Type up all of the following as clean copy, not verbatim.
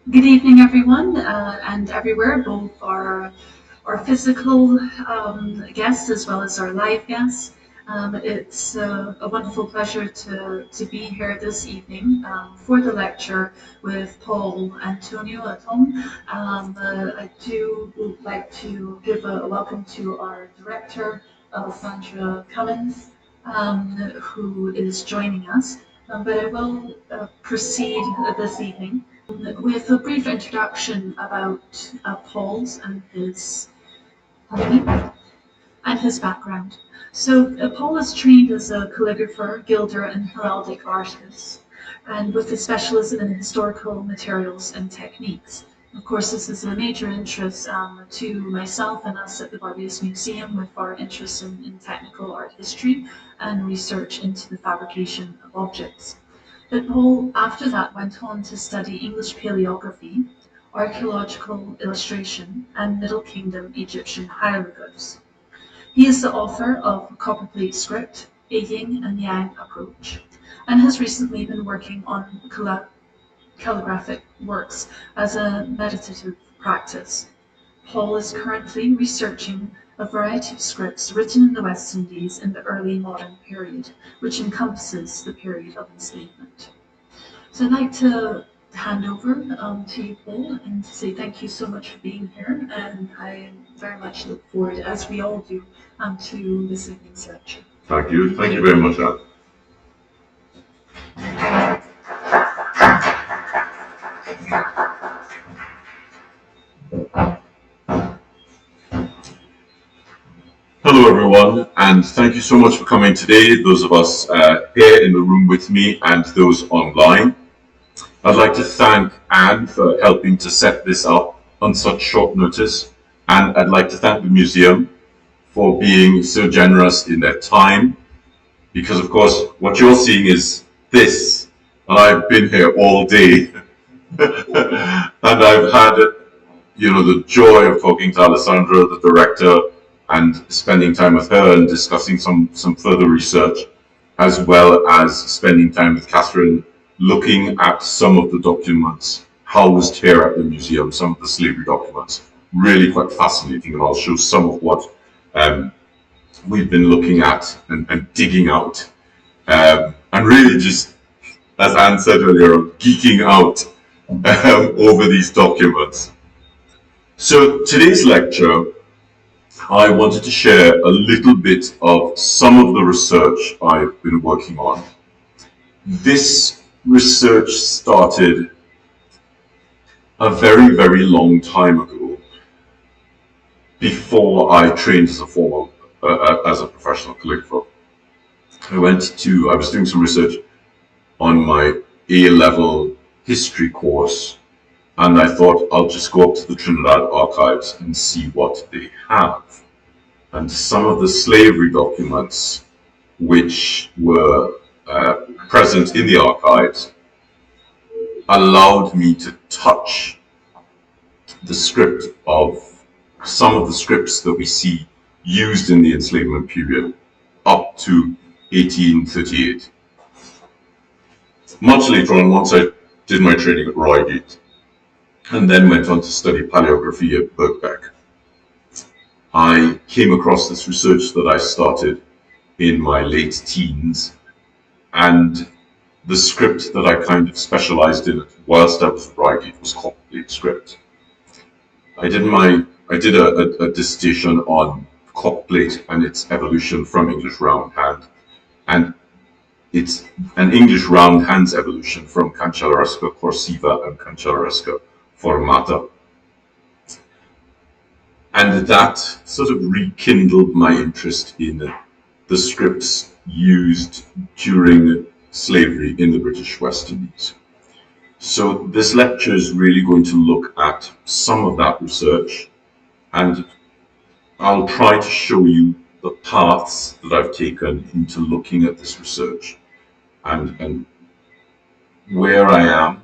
Good evening, everyone, and everywhere, both our physical guests as well as our live guests. It's a wonderful pleasure to be here this evening for the lecture with Paul Antonio at home. I do like to give a welcome to our director, Sandra Cummins, who is joining us. But I will proceed this evening with a brief introduction about Paul's and his background. So Paul is trained as a calligrapher, gilder, and heraldic artist, and with a specialism in historical materials and techniques. Of course, this is a major interest to myself and us at the Barbius Museum with our interest in technical art history and research into the fabrication of objects. But Paul, after that, went on to study English paleography, archaeological illustration, and Middle Kingdom Egyptian hieroglyphs. He is the author of Copperplate Script, A Yin and Yang Approach, and has recently been working on calligraphic works as a meditative practice. Paul is currently researching a variety of scripts written in the West Indies in the early modern period, which encompasses the period of enslavement. So I'd like to hand over to you, Paul, and to say thank you so much for being here, and I very much look forward, as we all do, to this evening's lecture. Thank you. Thank you very much, Anne. Hello, everyone, and thank you so much for coming today, those of us here in the room with me and those online. I'd like to thank Anne for helping to set this up on such short notice, and I'd like to thank the museum for being so generous in their time, because of course what you're seeing is this, and I've been here all day, and I've had, the joy of talking to Alessandra, the director, and spending time with her and discussing some further research, as well as spending time with Catherine, looking at some of the documents housed here at the museum, some of the slavery documents, really quite fascinating, and I'll show some of what we've been looking at and digging out, and really just, as Anne said earlier, geeking out over these documents. So today's lecture, I wanted to share a little bit of some of the research I've been working on. This research started a very, very long time ago, before I trained as a professional calligrapher. I was doing some research on my A-level history course, and I thought I'll just go up to the Trinidad archives and see what they have. And some of the slavery documents which were present in the archives allowed me to touch the script of some of the scripts that we see used in the enslavement period up to 1838. Much later on, once I did my training at Reigate, and then went on to study paleography at Birkbeck, I came across this research that I started in my late teens, and the script that I kind of specialized in whilst I was at Reigate was copperplate script. I did a dissertation on copperplate and its evolution from English Roundhand, and it's an English Roundhand's evolution from Cancellaresca Corsiva and Cancellaresca Formata. And that sort of rekindled my interest in the scripts used during slavery in the British West Indies. So this lecture is really going to look at some of that research, and I'll try to show you the paths that I've taken into looking at this research and where I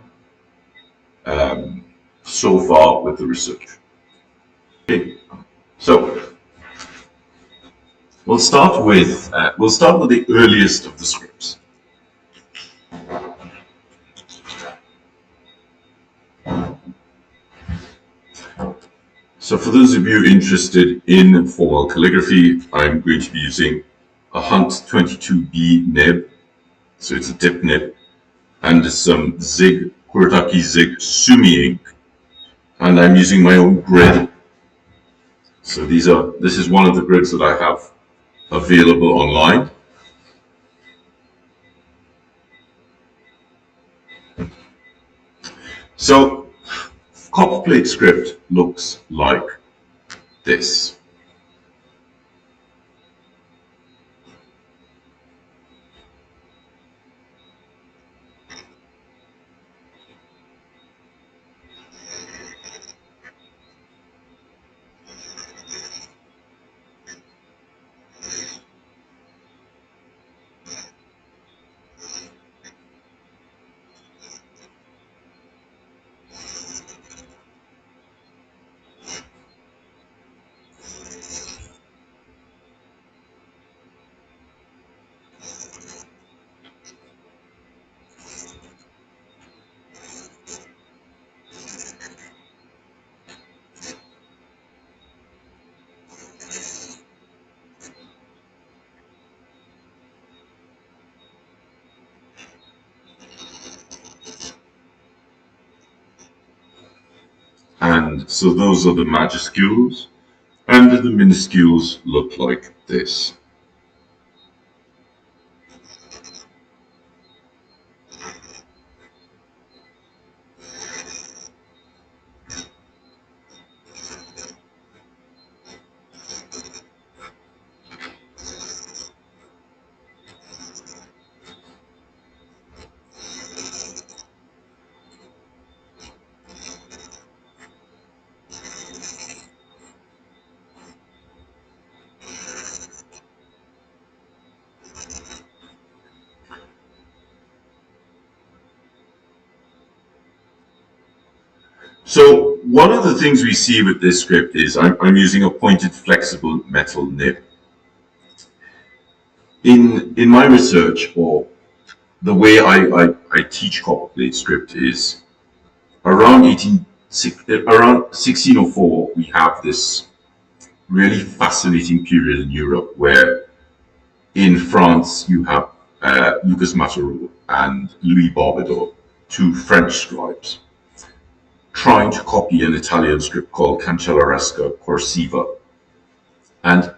am so far with the research. Okay. So we'll start with the earliest of the scripts. So for those of you interested in formal calligraphy, I'm going to be using a Hunt 22B nib. So it's a dip nib, and some Kuretake Zig Sumi ink. And I'm using my own grid. So this is one of the grids that I have available online. So copperplate script looks like this. And so those are the majuscules, and the minuscules look like this. So one of the things we see with this script is I'm using a pointed flexible metal nib. In my research, or the way I teach copperplate script, is around 1604 we have this really fascinating period in Europe where in France you have Lucas Matereau and Louis Barbedor, two French scribes, trying to copy an Italian script called Cancellaresca Corsiva. And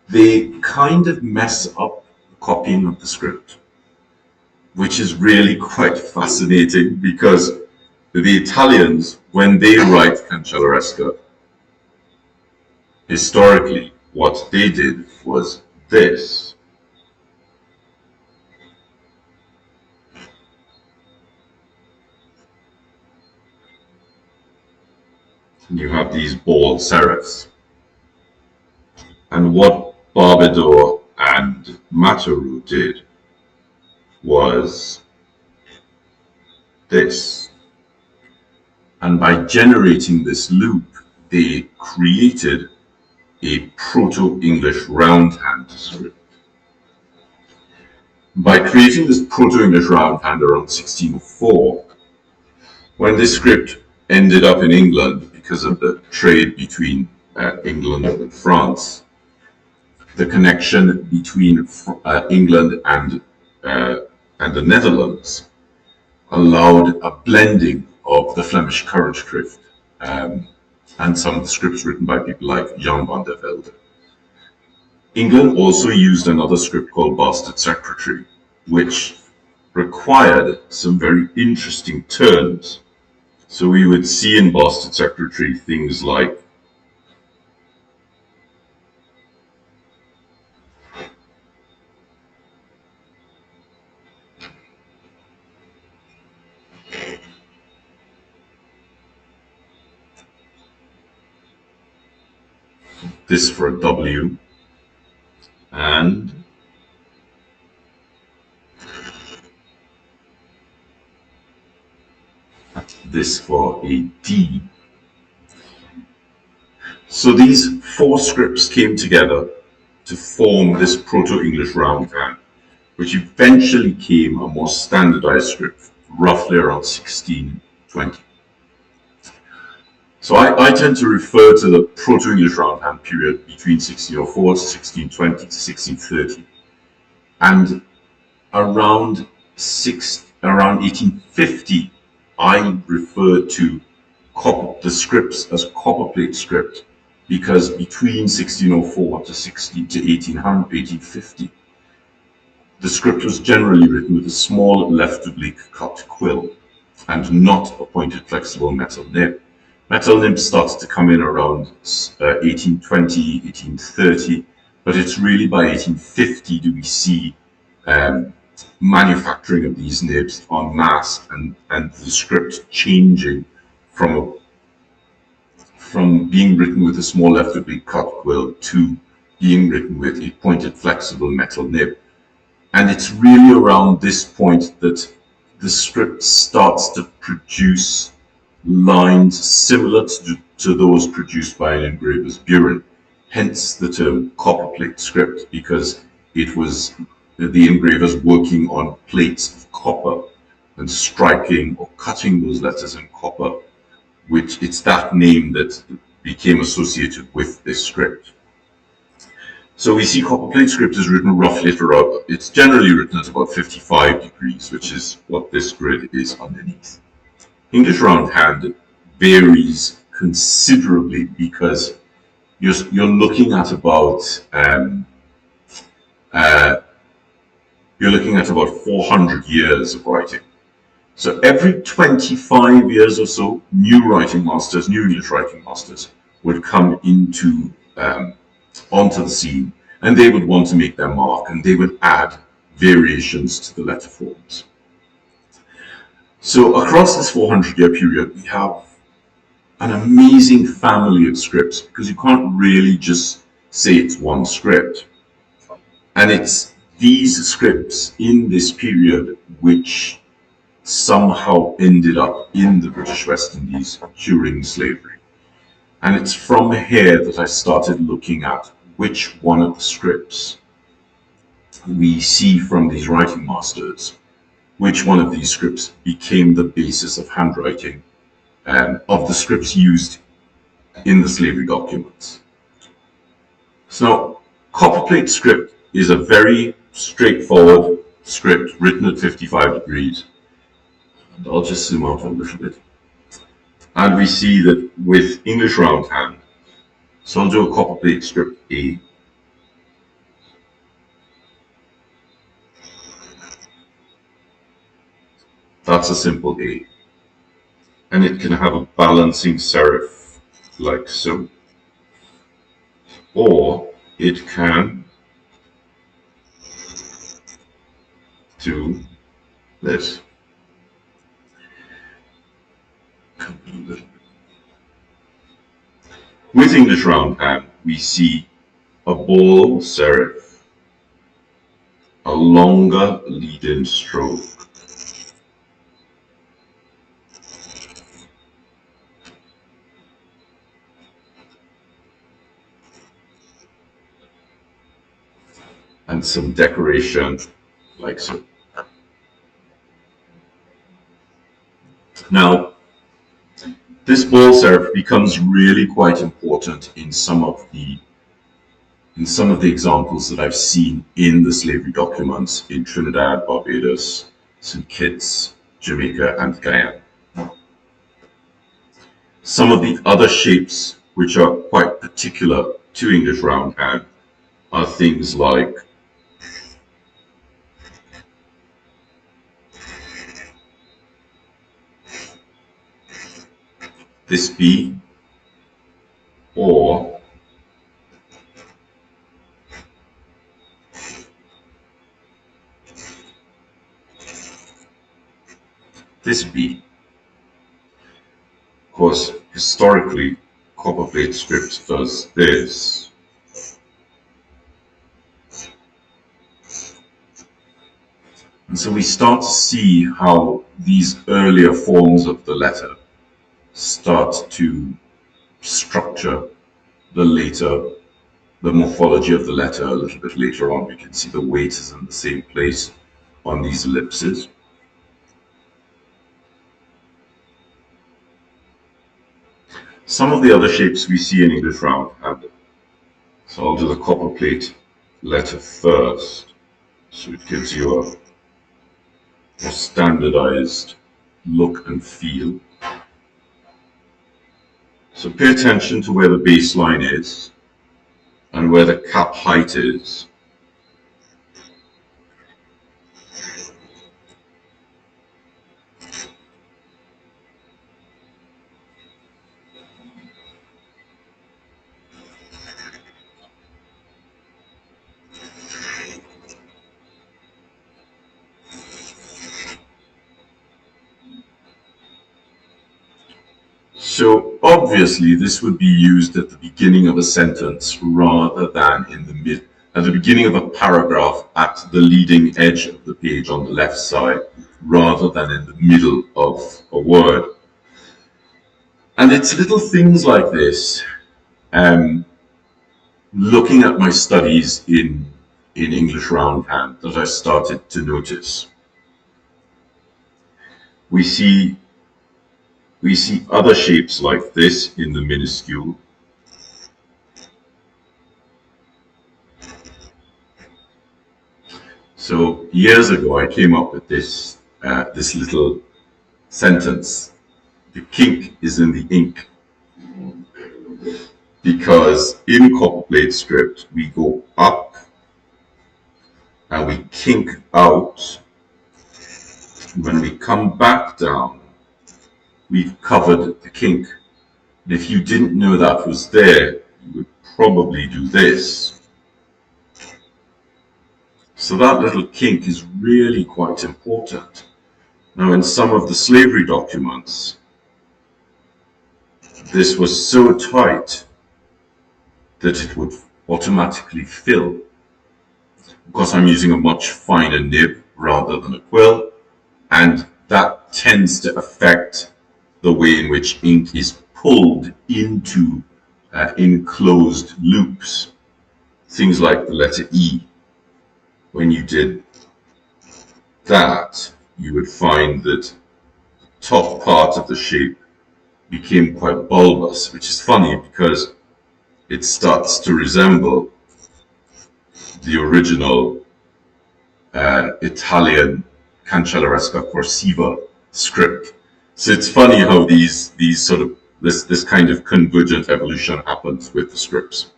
they kind of mess up the copying of the script, which is really quite fascinating because the Italians, when they write Cancellaresca, historically, what they did was this. You have these bold serifs. And what Barbedor and Matereau did was this. And by generating this loop, they created a proto-English roundhand script. By creating this proto-English roundhand around 1604, when this script ended up in England because of the trade between England and France, the connection between England and the Netherlands allowed a blending of the Flemish Kurrentschrift and some of the scripts written by people like Jan van der Velde. England also used another script called Bastard Secretary, which required some very interesting turns. So we would see in Bastard Secretary things like this for a W, and this for a D. So these four scripts came together to form this Proto-English roundhand, which eventually became a more standardized script roughly around 1620. So I tend to refer to the proto-English Roundhand period between 1604 to 1620 to 1630. And around 1850, I refer to the scripts as copperplate script, because between 1604 to 1850, the script was generally written with a small left oblique cut quill and not a pointed flexible metal nib. Metal nib starts to come in around 1820, 1830, but it's really by 1850 do we see manufacturing of these nibs en masse, and the script changing from being written with a small left oblique cut quill to being written with a pointed flexible metal nib. And it's really around this point that the script starts to produce lines similar to those produced by an engraver's burin, hence the term copperplate script, because it was the engravers working on plates of copper and striking or cutting those letters in copper, which it's that name that became associated with this script. So we see copperplate script is written roughly at around, it's generally written at about 55 degrees, which is what this grid is underneath. English Roundhand varies considerably because you're looking at about 400 years of writing. So every 25 years or so, new English writing masters would come onto the scene, and they would want to make their mark, and they would add variations to the letter forms. So across this 400-year period, we have an amazing family of scripts, because you can't really just say it's one script. And it's these scripts in this period which somehow ended up in the British West Indies during slavery. And it's from here that I started looking at which one of the scripts we see from these writing masters, which one of these scripts became the basis of handwriting, of the scripts used in the slavery documents. So copperplate script is a very straightforward script written at 55 degrees. And I'll just zoom out a little bit. And we see that with English Roundhand, so I'll do a copperplate script A. That's a simple A. And it can have a balancing serif like so. Or it can do this. With English Roundhand, we see a bold serif, a longer lead-in stroke, and some decoration like so. Now, this bold serif becomes really quite important in some of the examples that I've seen in the slavery documents in Trinidad, Barbados, St. Kitts, Jamaica, and Guyana. Some of the other shapes which are quite particular to English Roundhand are things like this B, or this B. Of course, historically, copperplate script does this. And so we start to see how these earlier forms of the letter start to structure the morphology of the letter a little bit later on. We can see the weight is in the same place on these ellipses. some of the other shapes we see in English roundhand. So I'll do the copper plate letter first, so it gives you a more standardized look and feel. So pay attention to where the baseline is and where the cap height is. So obviously this would be used at the beginning of a sentence rather than in the mid, at the beginning of a paragraph at the leading edge of the page on the left side, rather than in the middle of a word. And it's little things like this, looking at my studies in English roundhand, that I started to notice. We see other shapes like this in the minuscule. So years ago, I came up with this little sentence: "The kink is in the ink," because in copperplate script we go up and we kink out. When we come back down, we've covered the kink. And if you didn't know that was there, you would probably do this. So that little kink is really quite important. Now, in some of the slavery documents, this was so tight that it would automatically fill. Because I'm using a much finer nib rather than a quill, and that tends to affect the way in which ink is pulled into enclosed loops. Things like the letter E. When you did that, you would find that the top part of the shape became quite bulbous, which is funny because it starts to resemble the original Italian Cancellaresca Corsiva script. So it's funny how these sort of this kind of convergent evolution happens with the scripts.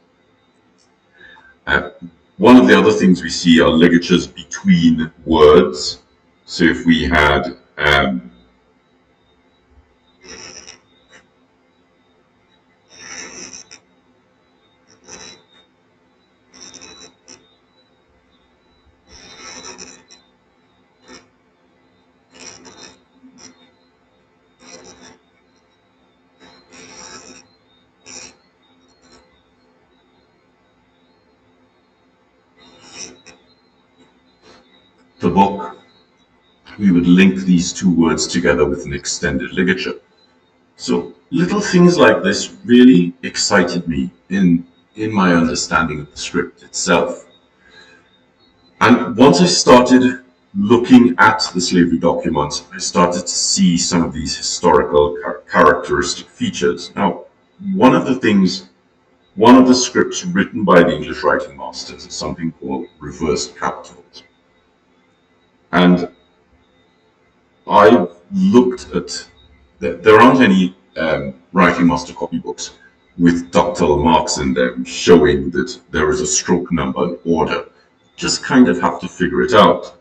One of the other things we see are ligatures between words. So if we had the book, we would link these two words together with an extended ligature. So little things like this really excited me in my understanding of the script itself. And once I started looking at the slavery documents, I started to see some of these historical characteristic features. Now, one of the scripts written by the English writing masters is something called reversed capitals. And I looked at, there aren't any writing master copybooks with ductile marks in them showing that there is a stroke number and order. Just kind of have to figure it out.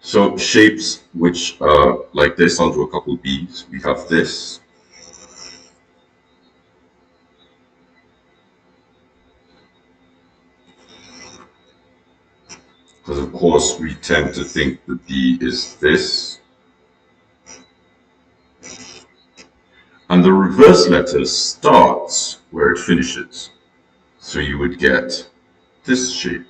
So shapes which are like this, I'll do a couple of B's. We have this. Because of course we tend to think that B is this. And the reverse letter starts where it finishes. So you would get this shape.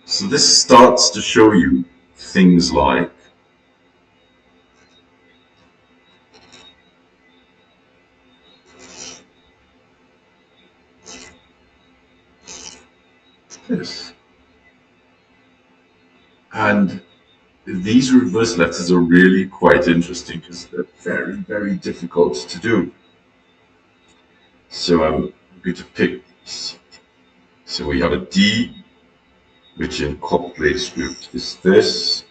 So this starts to show you things like this. And these reverse letters are really quite interesting because they're very, very difficult to do. So I'm going to pick, so we have a D, which in Kurrentschrift is this.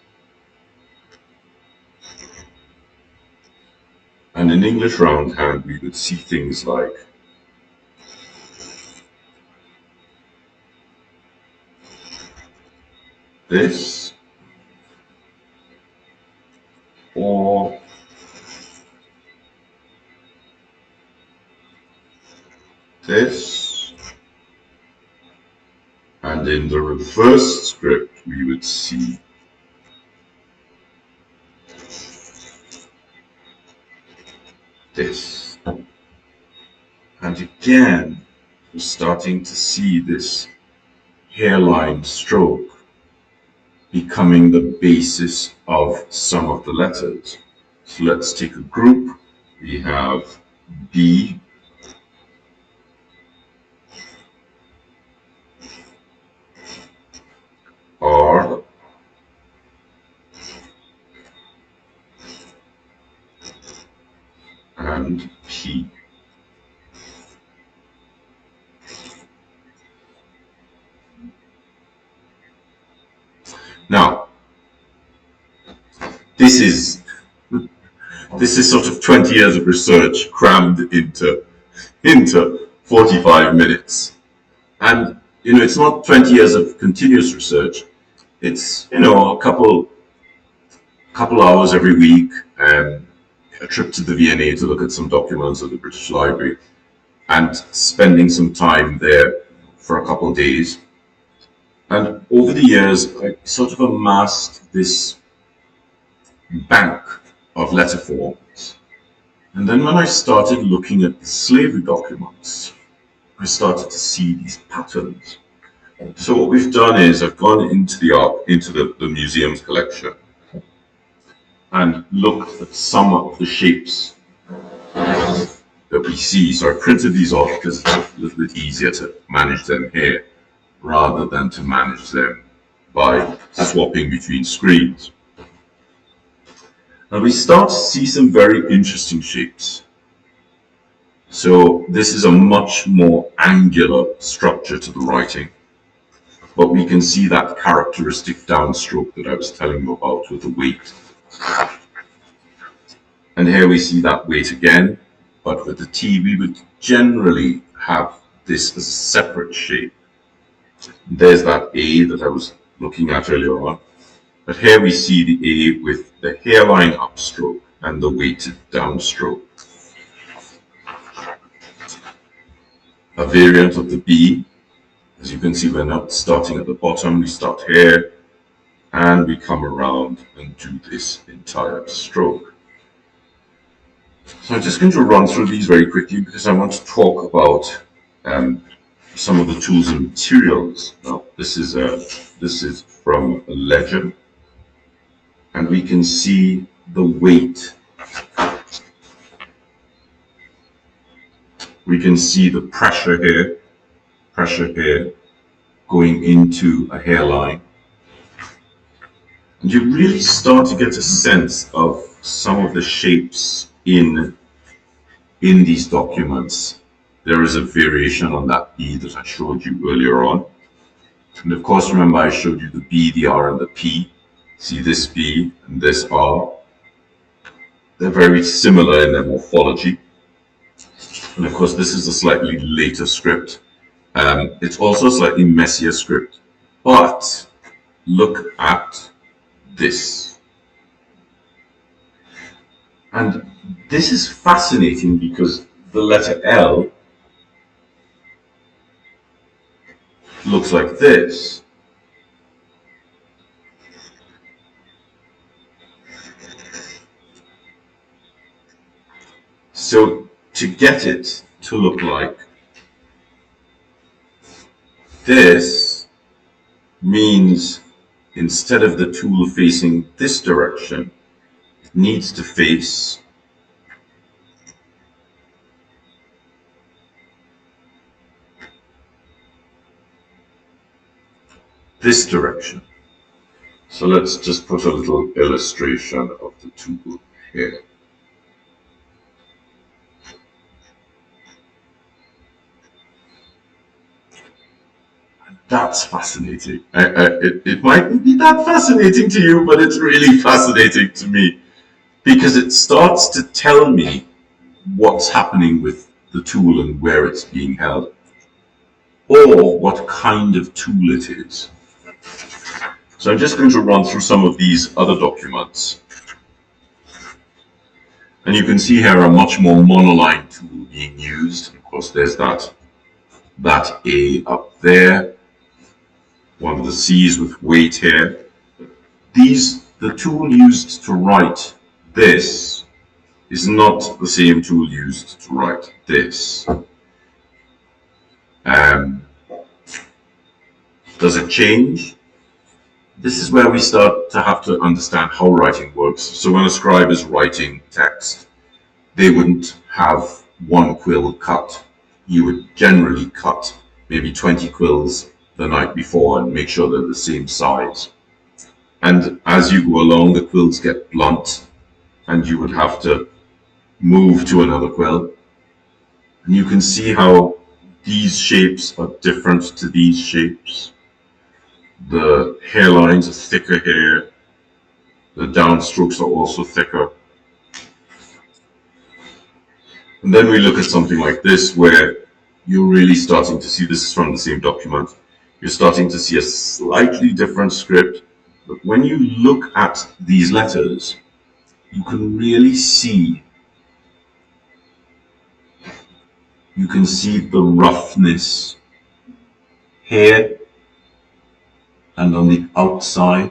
And in English Roundhand, we would see things like this, or this, and in the reverse script, we would see this. And again, we're starting to see this hairline stroke becoming the basis of some of the letters. So let's take a group. We have B, R, and P. Now, this is sort of 20 years of research crammed into 45 minutes. And it's not 20 years of continuous research. It's a couple hours every week, and a trip to the V&A to look at some documents at the British Library, and spending some time there for a couple of days. And over the years, I sort of amassed this bank of letter forms. And then when I started looking at the slavery documents, I started to see these patterns. So what we've done is I've gone into the museum's collection and looked at some of the shapes that we see. So I printed these off because it's a little bit easier to manage them here rather than to manage them by swapping between screens. And we start to see some very interesting shapes. So this is a much more angular structure to the writing, but we can see that characteristic downstroke that I was telling you about with the weight. And here we see that weight again, but with the T we would generally have this as a separate shape. There's that A that I was looking at earlier on, but here we see the A with the hairline upstroke and the weighted downstroke. A variant of the B, as you can see, we're not starting at the bottom, we start here, and we come around and do this entire stroke. So I'm just going to run through these very quickly because I want to talk about some of the tools and materials. Now, this is from a ledger, and we can see the weight. We can see the pressure here, going into a hairline. And you really start to get a sense of some of the shapes in these documents. There is a variation on that B that I showed you earlier on. And of course, remember I showed you the B, the R, and the P. See this B and this R. They're very similar in their morphology. And of course, this is a slightly later script. It's also a slightly messier script. But look at this. And this is fascinating because the letter L looks like this. So to get it to look like this means instead of the tool facing this direction, it needs to face this direction. So let's just put a little illustration of the tool here. That's fascinating. It mightn't be that fascinating to you, but it's really fascinating to me because it starts to tell me what's happening with the tool and where it's being held, or what kind of tool it is. So I'm just going to run through some of these other documents. And you can see here a much more monoline tool being used. Of course, there's that A up there. One of the C's with weight here. The tool used to write this is not the same tool used to write this. Does it change? This is where we start to have to understand how writing works. So when a scribe is writing text, they wouldn't have one quill cut. You would generally cut maybe 20 quills the night before and make sure they're the same size. And as you go along, the quills get blunt and you would have to move to another quill. And you can see how these shapes are different to these shapes. The hairlines are thicker here. The downstrokes are also thicker. And then we look at something like this where you're really starting to see, this is from the same document, you're starting to see a slightly different script. But when you look at these letters, you can really see, the roughness here and on the outside.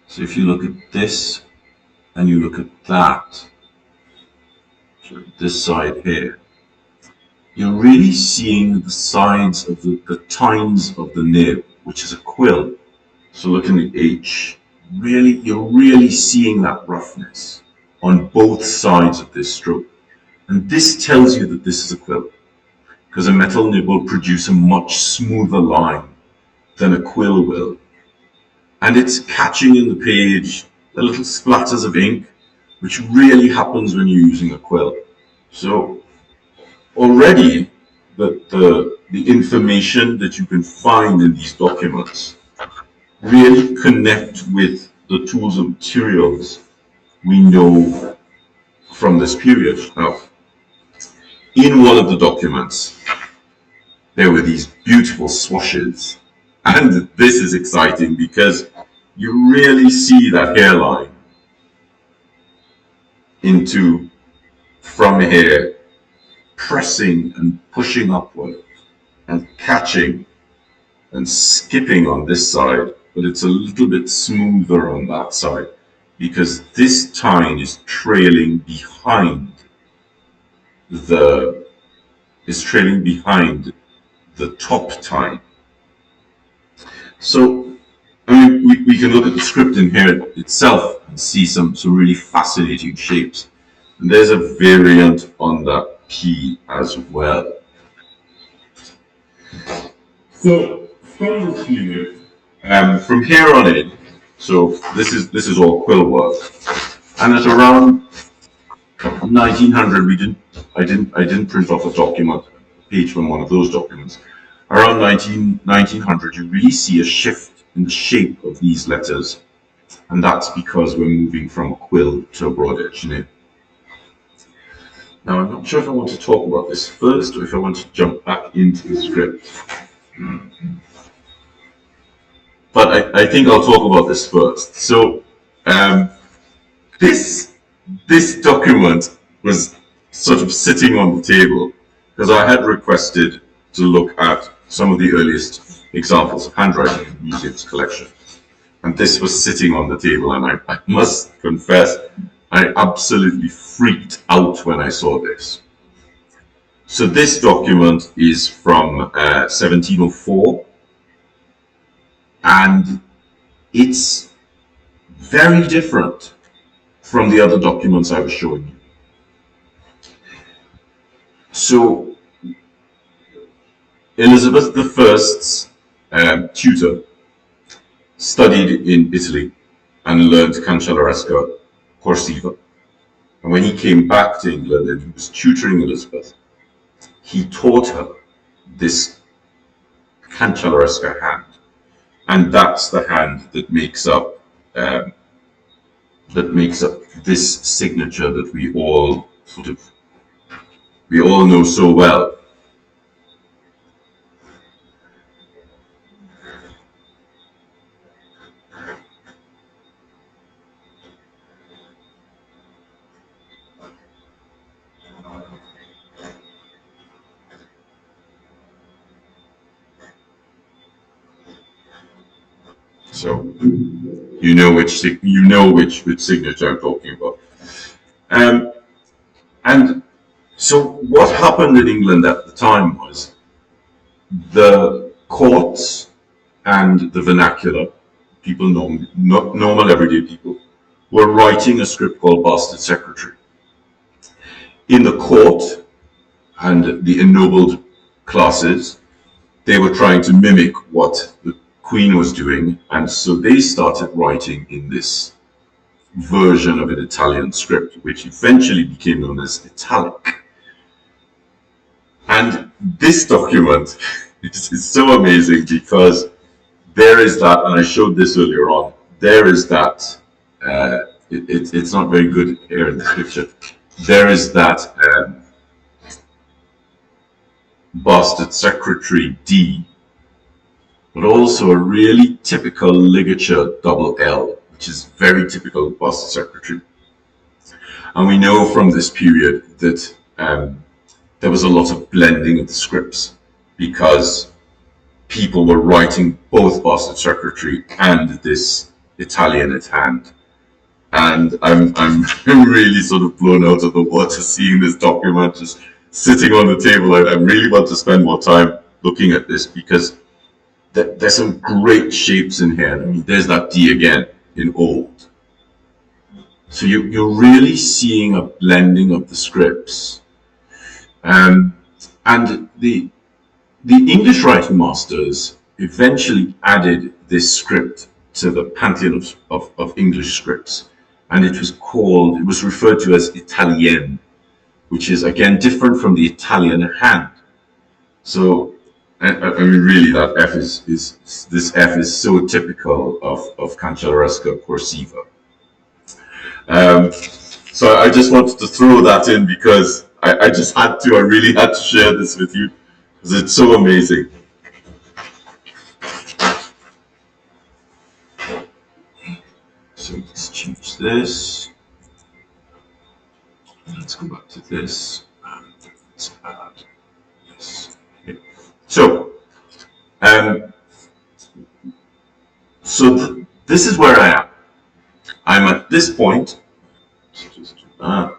So if you look at this and you look at that, so this side here, you're really seeing the sides of the tines of the nib, which is a quill. So look in the H, you're really seeing that roughness on both sides of this stroke. And this tells you that this is a quill, because a metal nib will produce a much smoother line than a quill will. And it's catching in the page the little splatters of ink, which really happens when you're using a quill. So already the information that you can find in these documents really connect with the tools and materials we know from this period. Now, in one of the documents, there were these beautiful swashes. And this is exciting because you really see that hairline from here, pressing and pushing upward and catching and skipping on this side, but it's a little bit smoother on that side because this tine is trailing behind the top tine. So I mean, we can look at the script in here itself and see some really fascinating shapes. And there's a variant on that P as well. So from this unit, from here on in, so this is all quill work, and at around 1900, I didn't print off a document, a page from one of those documents. Around 1900, you really see a shift in the shape of these letters, and that's because we're moving from a quill to a broad edge nib. Now, I'm not sure if I want to talk about this first or if I want to jump back into the script. But I think I'll talk about this first. So, this document was sort of sitting on the table because I had requested to look at some of the earliest examples of handwriting in the museum's collection. And this was sitting on the table, and I must confess, I absolutely freaked out when I saw this. So this document is from 1704, and it's very different from the other documents I was showing you. So Elizabeth I's tutor studied in Italy and learned Cancellaresca Corsiva. And when he came back to England and he was tutoring Elizabeth, he taught her this Cancellaresca hand. And that's the hand that makes up this signature that we all know so well. So you know which signature I'm talking about. And so what happened in England at the time was the courts and the vernacular, people, normal everyday people, were writing a script called Bastard Secretary. In the court and the ennobled classes, they were trying to mimic what the Queen was doing, and so they started writing in this version of an Italian script, which eventually became known as Italic. And this document is so amazing because there is that, and I showed this earlier on, there is that, it's not very good here in this picture, there is that Bastard Secretary D, but also a really typical ligature double L, which is very typical of Bastard Secretary. And we know from this period that there was a lot of blending of the scripts because people were writing both Bastard Secretary and this Italian at hand. And I'm really sort of blown out of the water seeing this document just sitting on the table. I really want to spend more time looking at this because there's some great shapes in here. I mean, there's that D again in old. So you're really seeing a blending of the scripts. And the English writing masters eventually added this script to the pantheon of English scripts. And it was referred to as Italien, which is again different from the Italian hand. So, I mean, really, that this F is so typical of Cancellaresca Corsiva. So I just wanted to throw that in because I really had to share this with you because it's so amazing. So let's change this. Let's go back to this. Let's add this. Okay. So, this is where I am. I'm at this point. I'm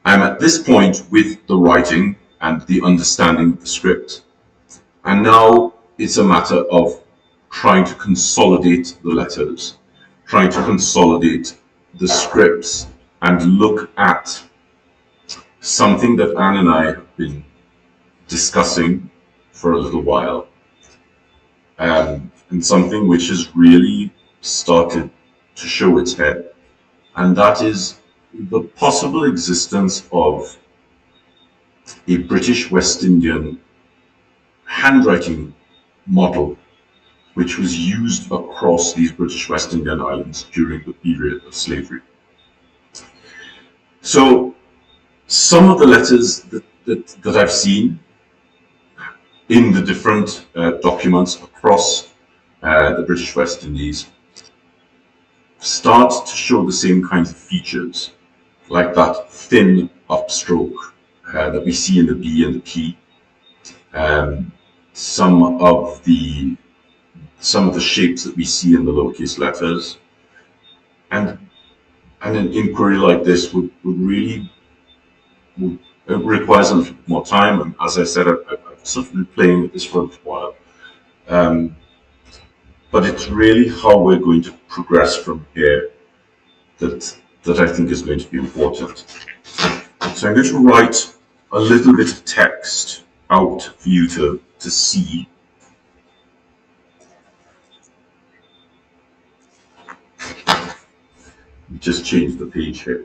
at this point with the writing and the understanding of the script, and now it's a matter of trying to consolidate the letters, trying to consolidate the scripts, and look at something that Anne and I have been discussing for a little while, and something which has really started to show its head, and that is the possible existence of a British West Indian handwriting model which was used across these British West Indian islands during the period of slavery. So some of the letters that I've seen in the different documents across the British West Indies start to show the same kinds of features, like that thin upstroke that we see in the B and the P. Some of the shapes that we see in the lowercase letters, and an inquiry like this would it requires a little bit more time. And as I said, I've sort of been playing with this for a little while. But it's really how we're going to progress from here that I think is going to be important. So I'm going to write a little bit of text out for you to see. just change the page here.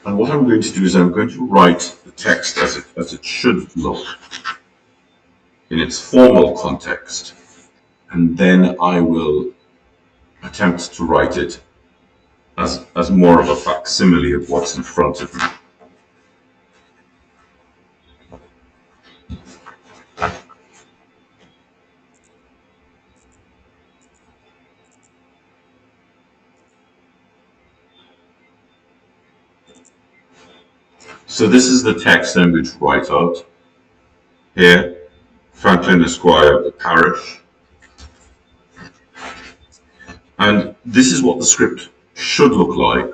And what I'm going to do is I'm going to write the text as it should look in its formal context. And then I will attempt to write it as more of a facsimile of what's in front of me. So this is the text I'm going to write out. Here, Franklin Esquire of the parish. And this is what the script should look like.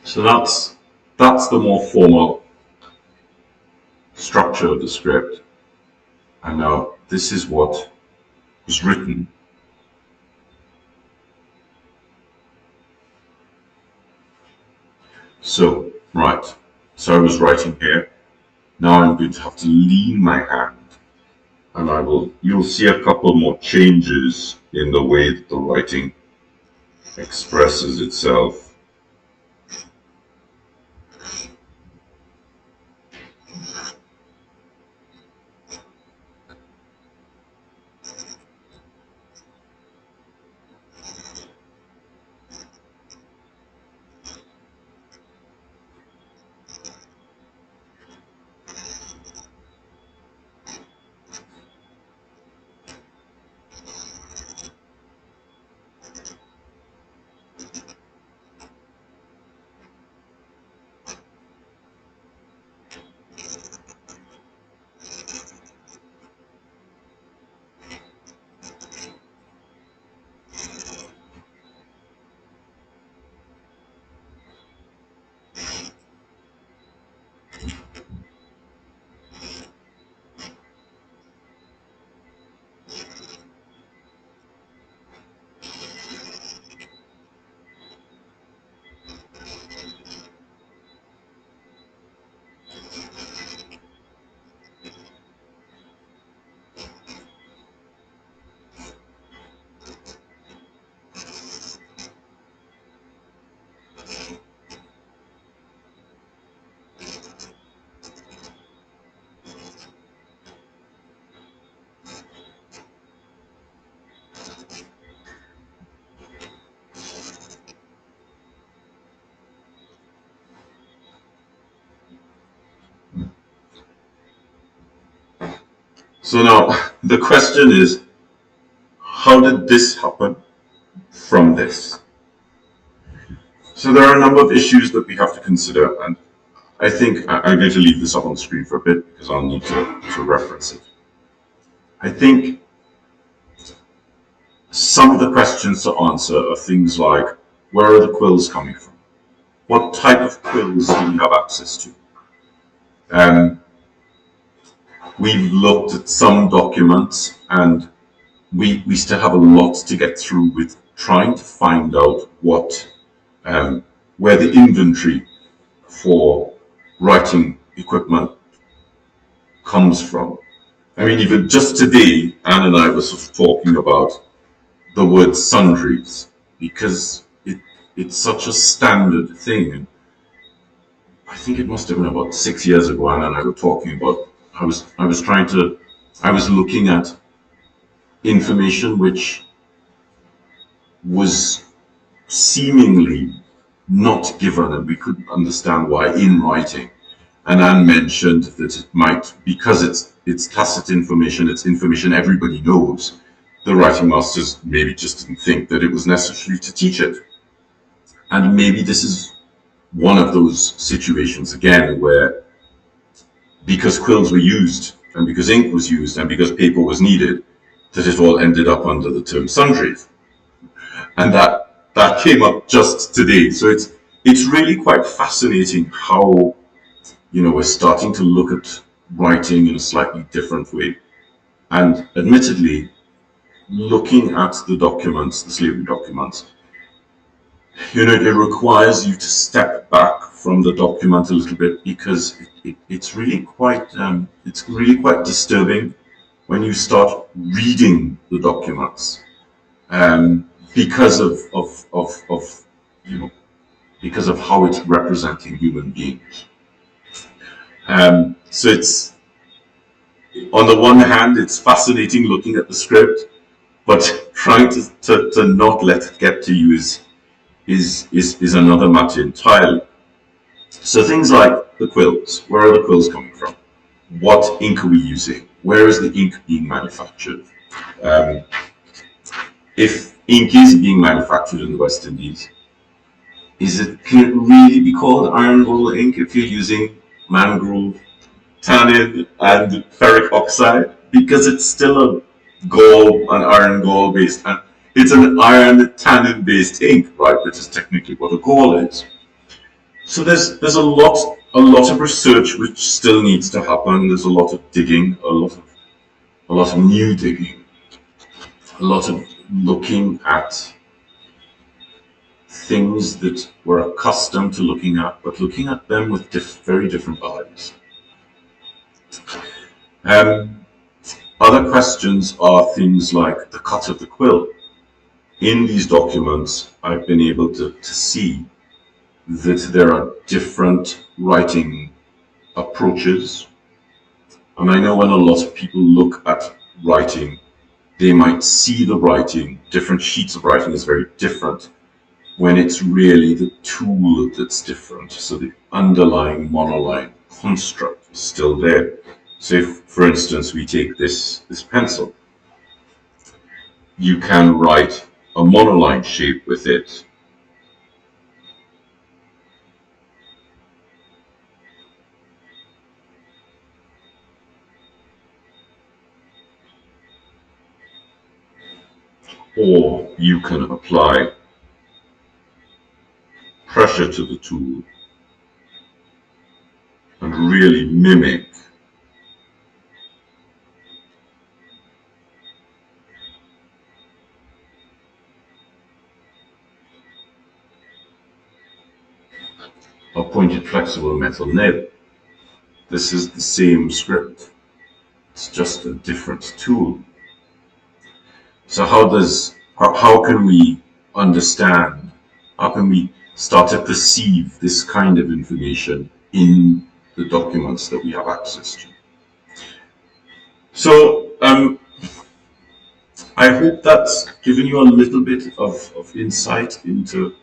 So that's the more formal structure of the script. And now this is what was written. So, right. So I was writing here. Now I'm going to have to lean my hand. And you'll see a couple more changes in the way that the writing expresses itself. So now the question is, how did this happen from this? So there are a number of issues that we have to consider, and I think I'm going to leave this up on the screen for a bit because I'll need to reference it. I think some of the questions to answer are things like, where are the quills coming from? What type of quills do we have access to? We've looked at some documents, and we still have a lot to get through with trying to find out where the inventory for writing equipment comes from. I mean, even just today, Anne and I were sort of talking about the word sundries, because it's such a standard thing. I think it must have been about 6 years ago, Anne and I were talking about, I was looking at information which was seemingly not given, and we couldn't understand why in writing. And Anne mentioned that it might, because it's tacit information, it's information everybody knows, the writing masters maybe just didn't think that it was necessary to teach it. And maybe this is one of those situations again where, because quills were used, and because ink was used, and because paper was needed, that it all ended up under the term sundries. And that came up just today. So it's really quite fascinating how, we're starting to look at writing in a slightly different way. And admittedly, looking at the documents, the slavery documents, it requires you to step back from the document a little bit, because it's really quite disturbing when you start reading the documents, because of how it's representing human beings. So it's, on the one hand, it's fascinating looking at the script, but trying to not let it get to you is another matter entirely. So things like the quills. Where are the quills coming from? What ink are we using? Where is the ink being manufactured? If ink is being manufactured in the West Indies, can it really be called iron gall ink if you're using mangrove, tannin, and ferric oxide? Because it's still an iron gall based, and it's an iron tannin based ink, right? Which is technically what a gall is. So there's a lot of research which still needs to happen. There's a lot of digging, a lot of new digging, a lot of looking at things that we're accustomed to looking at, but looking at them with very different eyes. Other questions are things like the cut of the quill. In these documents, I've been able to see that there are different writing approaches. And I know when a lot of people look at writing, they might see the writing, different sheets of writing is very different, when it's really the tool that's different. So the underlying monoline construct is still there. So if, for instance, we take this pencil, you can write a monoline shape with it. Or you can apply pressure to the tool and really mimic a pointed flexible metal nail. This is the same script, it's just a different tool. So how can we understand, how can we start to perceive this kind of information in the documents that we have access to? So I hope that's given you a little bit of insight into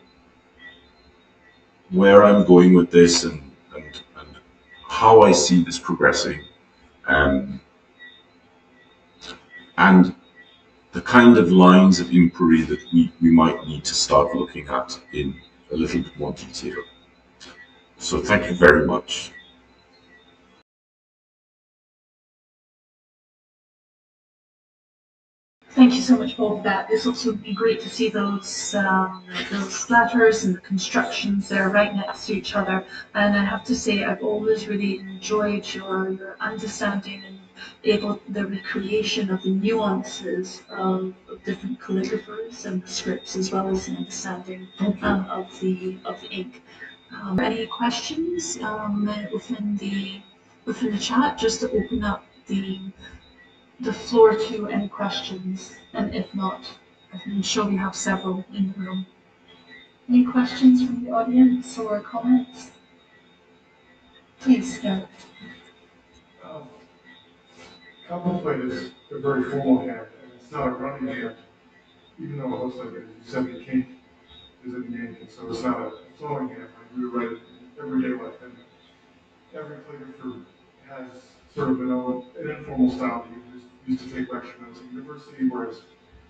where I'm going with this and how I see this progressing. and the kind of lines of inquiry that we might need to start looking at in a little bit more detail. So thank you very much. Thank you so much, Paul, for that. It's also been great to see those letters and the constructions there right next to each other. And I have to say, I've always really enjoyed your understanding and the recreation of the nuances of different calligraphers and the scripts, as well as an understanding of the ink. Any questions within the chat? Just to open up the floor to any questions, and if not, I'm sure we have several in the room. Any questions from the audience or comments? Please, go. Copperplate is a very formal hand, and it's not a running hand, even though it looks like it. You said the ink is in the ink, and so it's not a flowing hand. Like we write it in everyday life, and every calligrapher has sort of an informal style that you just use to take lecture notes at university, whereas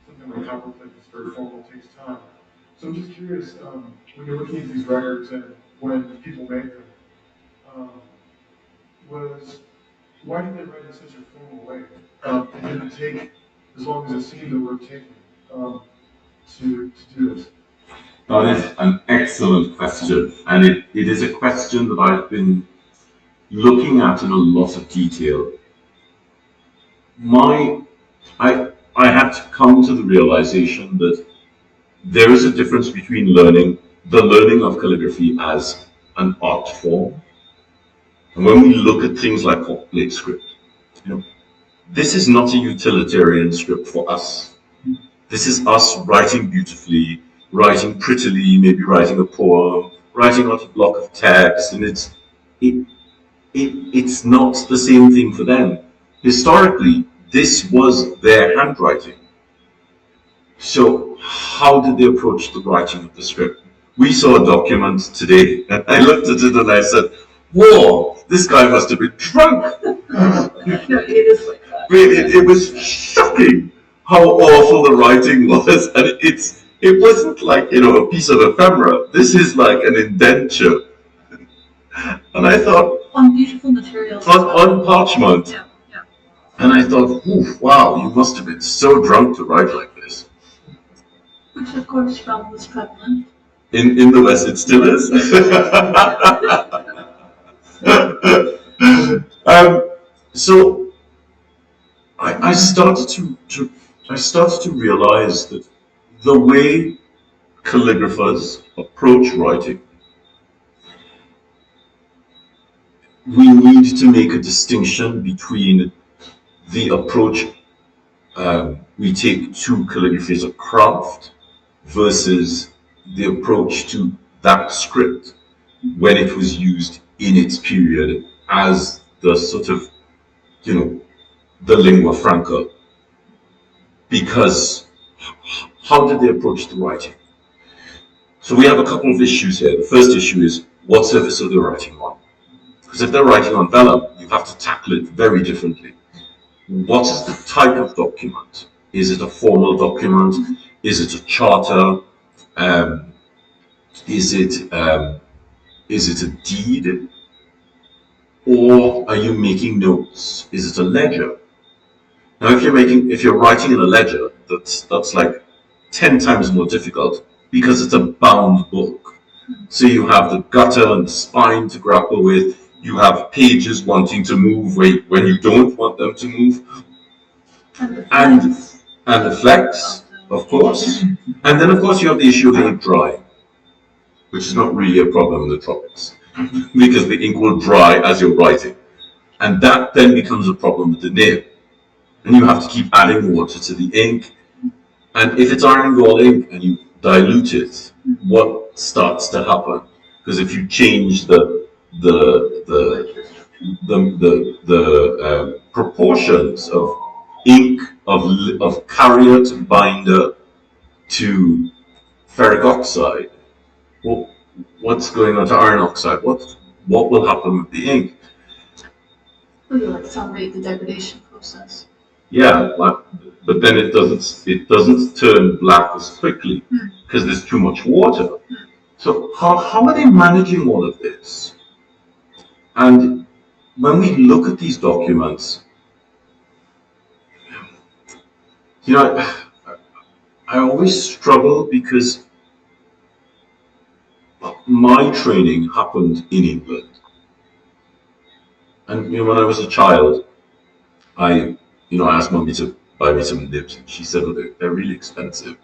something like copperplate is very formal, takes time. So I'm just curious, when you're looking at these records and when people make them, why did they write in such a formal way? It didn't take as long as it seemed it would have taken to do this. That is an excellent question, and it is a question that I've been looking at in a lot of detail. I had to come to the realization that there is a difference between the learning of calligraphy as an art form. And when we look at things like hot-plate script, this is not a utilitarian script for us. This is us writing beautifully, writing prettily, maybe writing a poem, writing out a block of text, and it's not the same thing for them. Historically, this was their handwriting. So how did they approach the writing of the script? We saw a document today, and I looked at it and I said, whoa, this guy must have been drunk. It is like that. It was shocking how awful the writing was, and it wasn't like a piece of ephemera. This is like an indenture, and I thought on beautiful materials on parchment. Yeah. And I thought, wow, you must have been so drunk to write like this. Which of course Ronde was prevalent. In the West, it still is. So I started to realize that the way calligraphers approach writing, we need to make a distinction between the approach we take to calligraphy as a craft versus the approach to that script when it was used in its period as the sort of, the lingua franca. Because how did they approach the writing? So we have a couple of issues here. The first issue is, what surface are they writing on? Because if they're writing on vellum, you have to tackle it very differently. What is the type of document? Is it a formal document? Is it a charter? Is it a deed? Or are you making notes? Is it a ledger? Now, if you're writing in a ledger, that's like 10 times more difficult because it's a bound book. So you have the gutter and the spine to grapple with. You have pages wanting to move when you don't want them to move. And the flex, of course. And then, of course, you have the issue of the ink drying, which is not really a problem in the tropics because the ink will dry as you're writing. And that then becomes a problem with the nib. And you have to keep adding water to the ink. And if it's iron gall ink and you dilute it, what starts to happen? Because if you change the proportions of ink of carrier to binder to ferric oxide, well, what's going on to iron oxide? What will happen with the ink? Would you like to accelerate the degradation process? Yeah, like but then it doesn't turn black as quickly because there's too much water. So how are they managing all of this? And when we look at these documents, I always struggle because my training happened in England. And when I was a child, I asked mommy to buy me some nibs, and she said, "Oh, they're really expensive."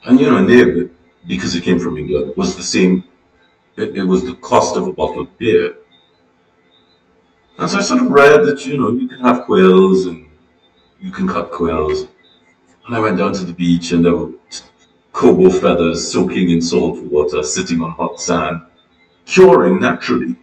And a nib, because it came from England, was the same. It was the cost of a bottle of beer. And so I sort of read that you can have quills and you can cut quills. And I went down to the beach, and there were kobo feathers soaking in salt water, sitting on hot sand, curing naturally.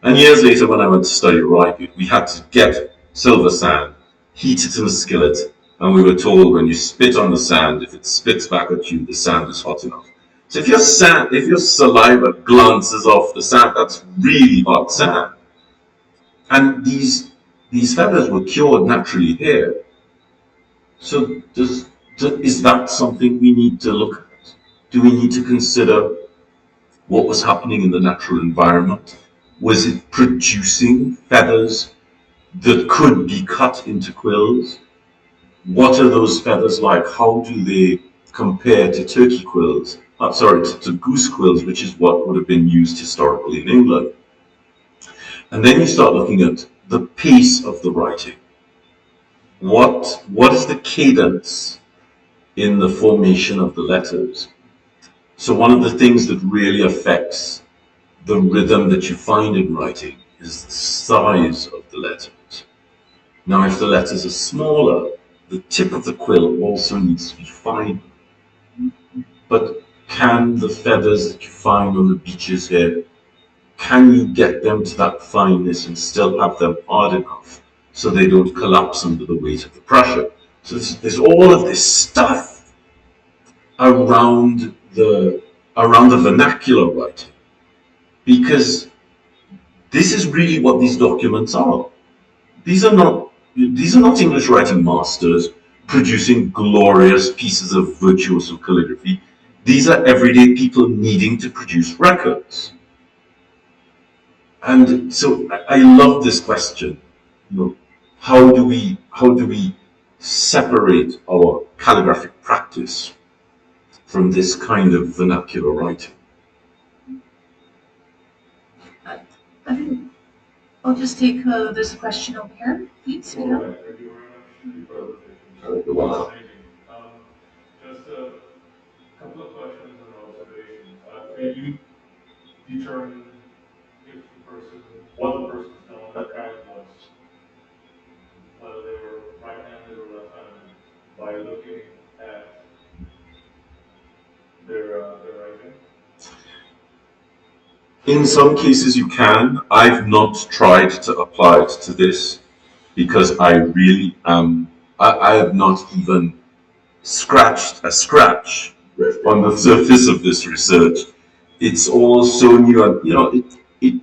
And years later, when I went to study writing, we had to get silver sand, heat it in a skillet, and we were told when you spit on the sand, if it spits back at you, the sand is hot enough. So if your saliva glances off the sand, that's really hot sand. And these feathers were cured naturally here. So is that something we need to look at? Do we need to consider what was happening in the natural environment? Was it producing feathers that could be cut into quills? What are those feathers like? How do they compare to turkey quills? To goose quills, which is what would have been used historically in England. And then you start looking at the pace of the writing. What is the cadence in the formation of the letters? So one of the things that really affects the rhythm that you find in writing is the size of the letters. Now, if the letters are smaller, the tip of the quill also needs to be fine. But can the feathers that you find on the beaches here, can you get them to that fineness and still have them hard enough so they don't collapse under the weight of the pressure? So there's all of this stuff around the vernacular writing, because this is really what these documents are. These are not English writing masters producing glorious pieces of virtuoso calligraphy. These are everyday people needing to produce records. And so I love this question. How do we separate our calligraphic practice from this kind of vernacular writing? I think I'll just take this question over here, please. Thank you very much for the presentation. Just a couple of questions and observations. Can you determine if what the person's done, what kind was, whether they were right-handed or left-handed, by looking at their writing? In some cases you can. I've not tried to apply it to this because I really am. I have not even scratched a scratch on the surface of this research. It's all so new, and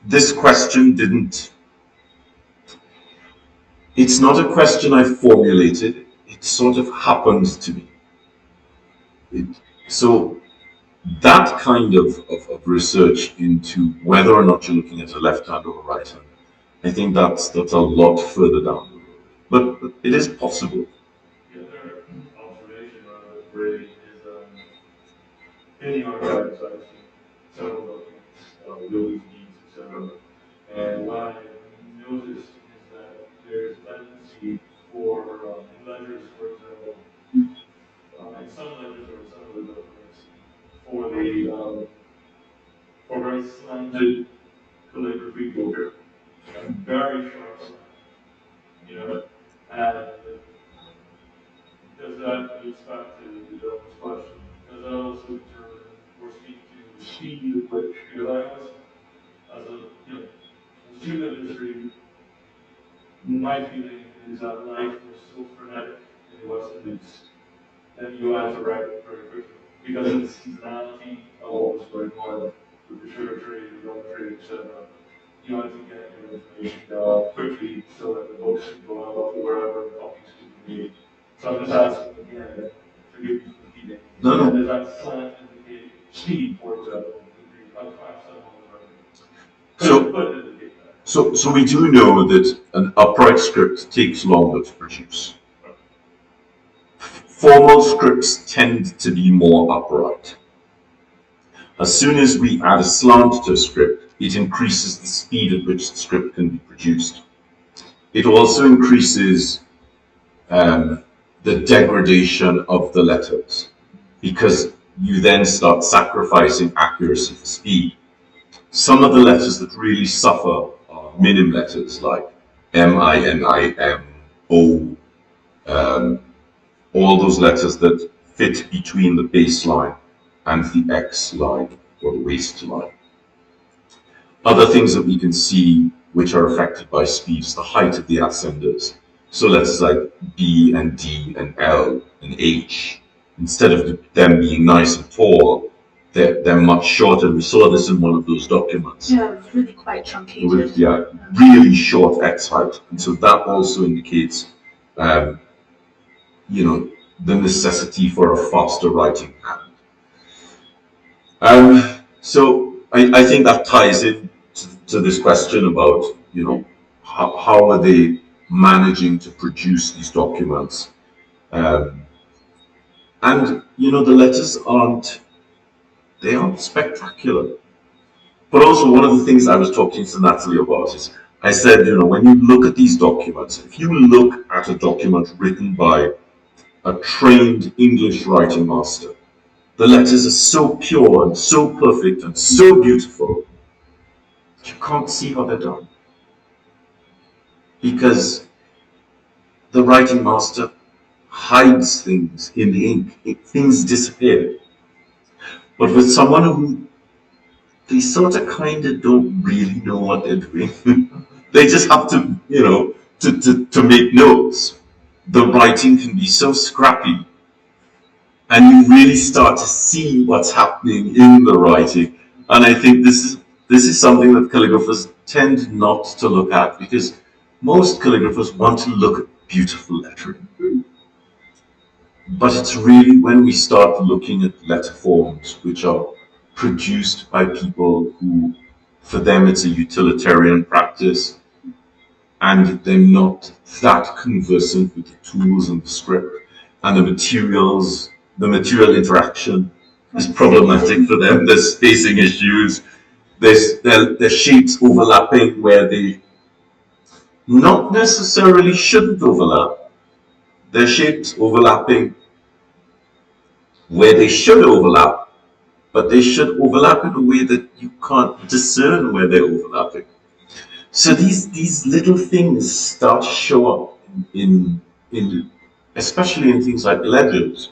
this question didn't. It's not a question I formulated. It sort of happened to me. So that kind of research into whether or not you're looking at a left hand or a right hand, I think that's a lot further down the road. But it is possible. The other observation I would bring is in the archives I've seen several documents, wills, deeds, etc. And what I noticed is that there's a tendency for, in ledgers, for example, in some ledgers or in some of the documents, for very slanted calligraphy over very sharp slant, and does that leads back to the gentleman's question? Does that also determine or speak to the speed of which? Because I always, as a student of history, my feeling is that life was so frenetic in the West Indies that you had to write very quickly because of the seasonality of what was going on with the sugar trade, the rum trade, etc. You had to get your information down quickly so that the books could go out to wherever copies could be just asking again, forgive me for repeating. No. Does that slant indicate speed, for example, could be about 5 seconds? So we do know that an upright script takes longer to produce. Formal scripts tend to be more upright. As soon as we add a slant to a script, it increases the speed at which the script can be produced. It also increases the degradation of the letters, because you then start sacrificing accuracy for speed. Some of the letters that really suffer are minim letters like M-I-N-I-M, O, all those letters that fit between the baseline and the X line or the waistline. Other things that we can see which are affected by speed is the height of the ascenders. So letters like B and D and L and H, instead of them being nice and tall, they're much shorter. We saw this in one of those documents. Yeah, it's really quite truncated. With, really short X height. And so that also indicates, the necessity for a faster writing hand. So I think that ties in to this question about, how are they managing to produce these documents? And, the letters aren't spectacular. But also one of the things I was talking to Natalie about is, I said, when you look at these documents, if you look at a document written by a trained English writing master, the letters are so pure and so perfect and so beautiful, you can't see how they're done. Because the writing master hides things in the ink. Things disappear. But with someone who, they sort of kind of don't really know what they're doing, they just have to, to make notes. The writing can be so scrappy, and you really start to see what's happening in the writing. And I think this is something that calligraphers tend not to look at, because most calligraphers want to look at beautiful lettering. But it's really when we start looking at letter forms which are produced by people who, for them, it's a utilitarian practice, and they're not that conversant with the tools and the script and the materials. The material interaction is problematic for them. There's spacing issues. There's shapes overlapping where they not necessarily shouldn't overlap. There's shapes overlapping where they should overlap, but they should overlap in a way that you can't discern where they're overlapping. So these little things start to show up in especially in things like legends.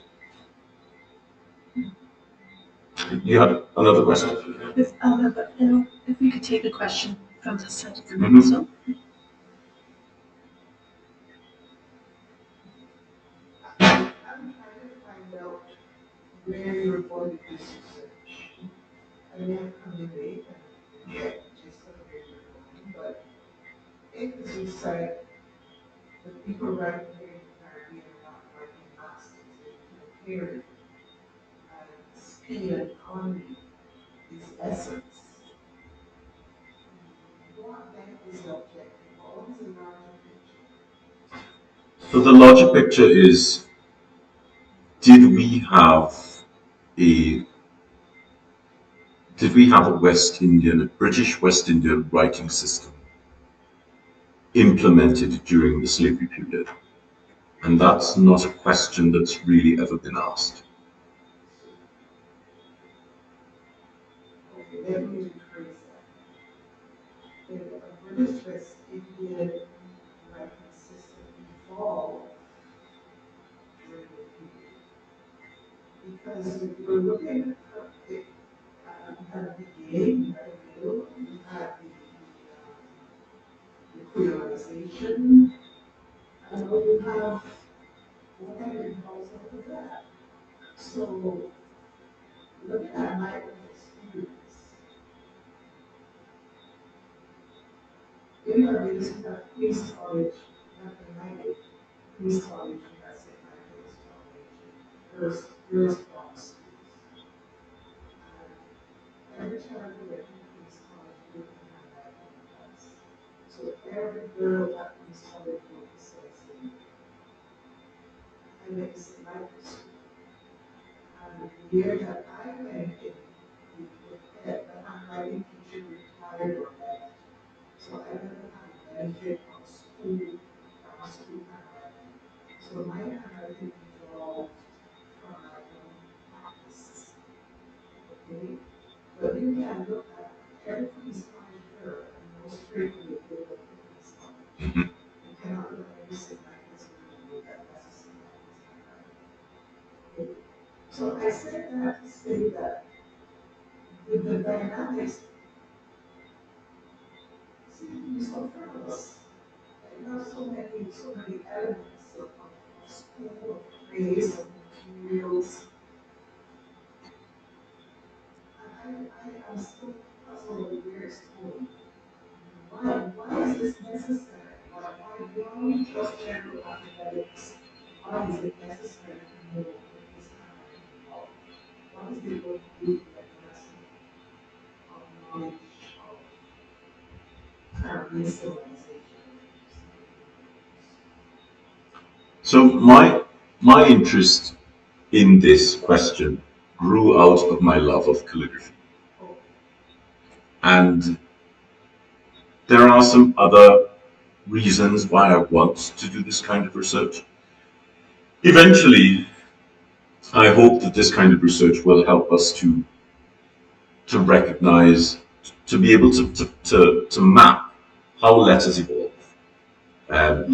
You had another question? If we could take a question from this side of the room. So. I'm trying to find out where you reported this research. I may have come in late and just where you're going, but in this research, the people writing here in the Caribbean are not writing masters, they're comparing, and speed and economy is essence. What then is the objective? What is the larger picture? So the larger picture is, did we have a British West Indian writing system implemented during the slavery period? And that's not a question that's really ever been asked. Okay, let me rephrase that. Did a British West Indian writing system evolve during the period? Because if you're looking at it, you had the beginning, you had the middle, you had the creolization, and now you have what kind of evolves out of that. So looking at my own experience, in our basic priest college, not the United Priest College, that's in my case, There's policies. Every child who enters college will have handwriting class. So every girl that comes college will be saying, I went to St. Michael's School. And the year that I went in, the handwriting teacher retired or left. So I never had the benefit of school handwriting. So my handwriting evolved from my own practice. Okay? But you can look at every police college girl and most frequently they look at police college. You cannot look at every St. Michael's girl and look at that's a St. Michael's handwriting. Okay? So I said that to say that the dynamics seem to be so frivolous. You have so many elements of school, of grades, of materials. I am still puzzled with where it's going. Why is this necessary? Why beyond just general academics? Why is it necessary to know what this kind of involved? What is it going to do to the advancement of knowledge of Caribbean civilization? So my interest in this question grew out of my love of calligraphy. And there are some other reasons why I want to do this kind of research. Eventually, I hope that this kind of research will help us to recognize, to be able to map how letters evolve,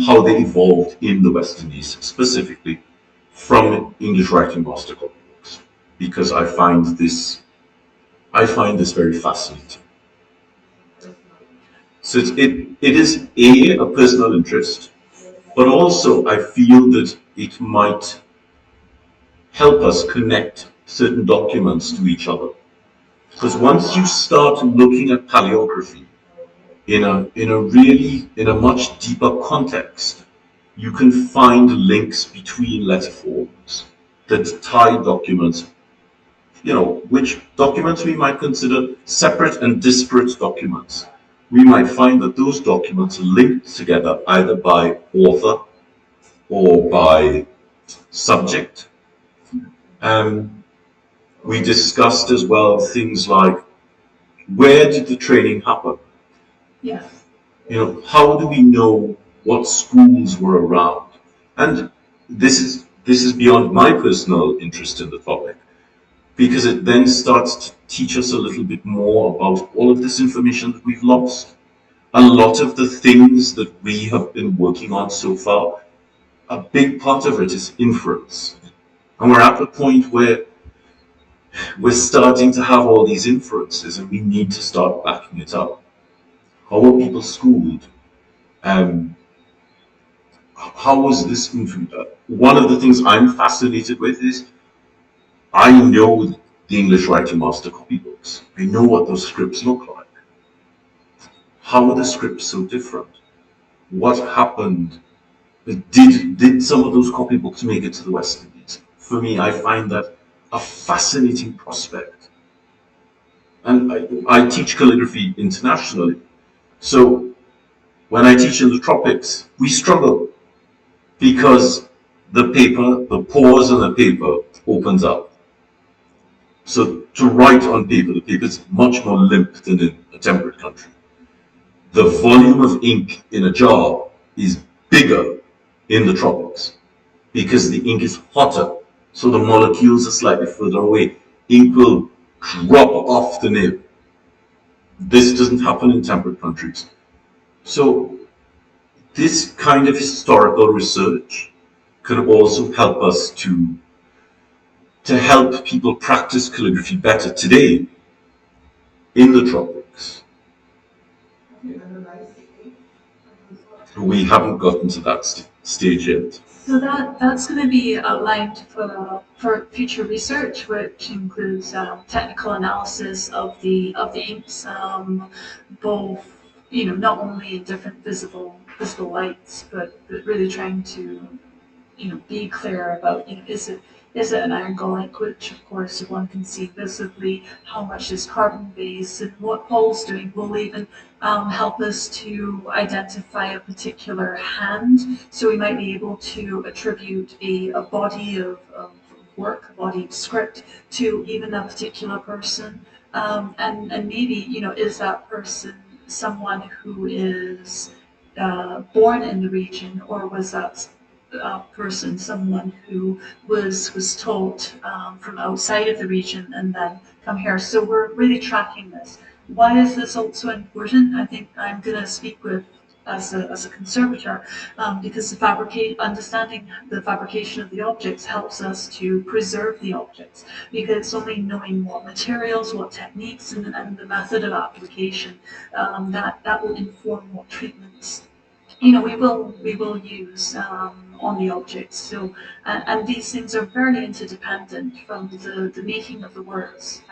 how they evolved in the West Indies, specifically from English writing master copybooks, because I find this very fascinating. So it is a personal interest, but also I feel that it might help us connect certain documents to each other. Because once you start looking at paleography in a much deeper context, you can find links between letter forms that tie documents, which documents we might consider separate and disparate documents. We might find that those documents are linked together either by author or by subject. We discussed as well things like, where did the training happen? Yes. How do we know what schools were around? And this is beyond my personal interest in the topic, because it then starts to teach us a little bit more about all of this information that we've lost. A lot of the things that we have been working on so far, a big part of it is inference. And we're at the point where we're starting to have all these inferences and we need to start backing it up. How are people schooled? How was this infant? One of the things I'm fascinated with is I know the English writing master copybooks. I know what those scripts look like. How are the scripts so different? What happened? Did some of those copybooks make it to the West Indies? For me, I find that a fascinating prospect. And I teach calligraphy internationally. So when I teach in the tropics, we struggle because the pores on the paper opens up. So to write on paper, the paper is much more limp than in a temperate country. The volume of ink in a jar is bigger in the tropics because the ink is hotter. So the molecules are slightly further away. Ink will drop off the nib. This doesn't happen in temperate countries. So this kind of historical research can also help us to help people practice calligraphy better today in the tropics. We haven't gotten to that stage yet. So that's going to be outlined for future research, which includes technical analysis of the inks, both not only in different visible lights, but really trying to be clear about is is it an ergolic, which of course one can see visibly how much is carbon based, and what Paul's doing will even help us to identify a particular hand. So we might be able to attribute a body of work, a body of script to even a particular person. And maybe, is that person someone who is born in the region, or was that person someone who was taught from outside of the region and then come here? So we're really tracking this. Why is this also important? I think I'm going to speak with as a conservator, because understanding the fabrication of the objects helps us to preserve the objects, because only knowing what materials, what techniques, and the method of application, that will inform what treatments we will use on the objects. So, and these things are very interdependent from the making of the words,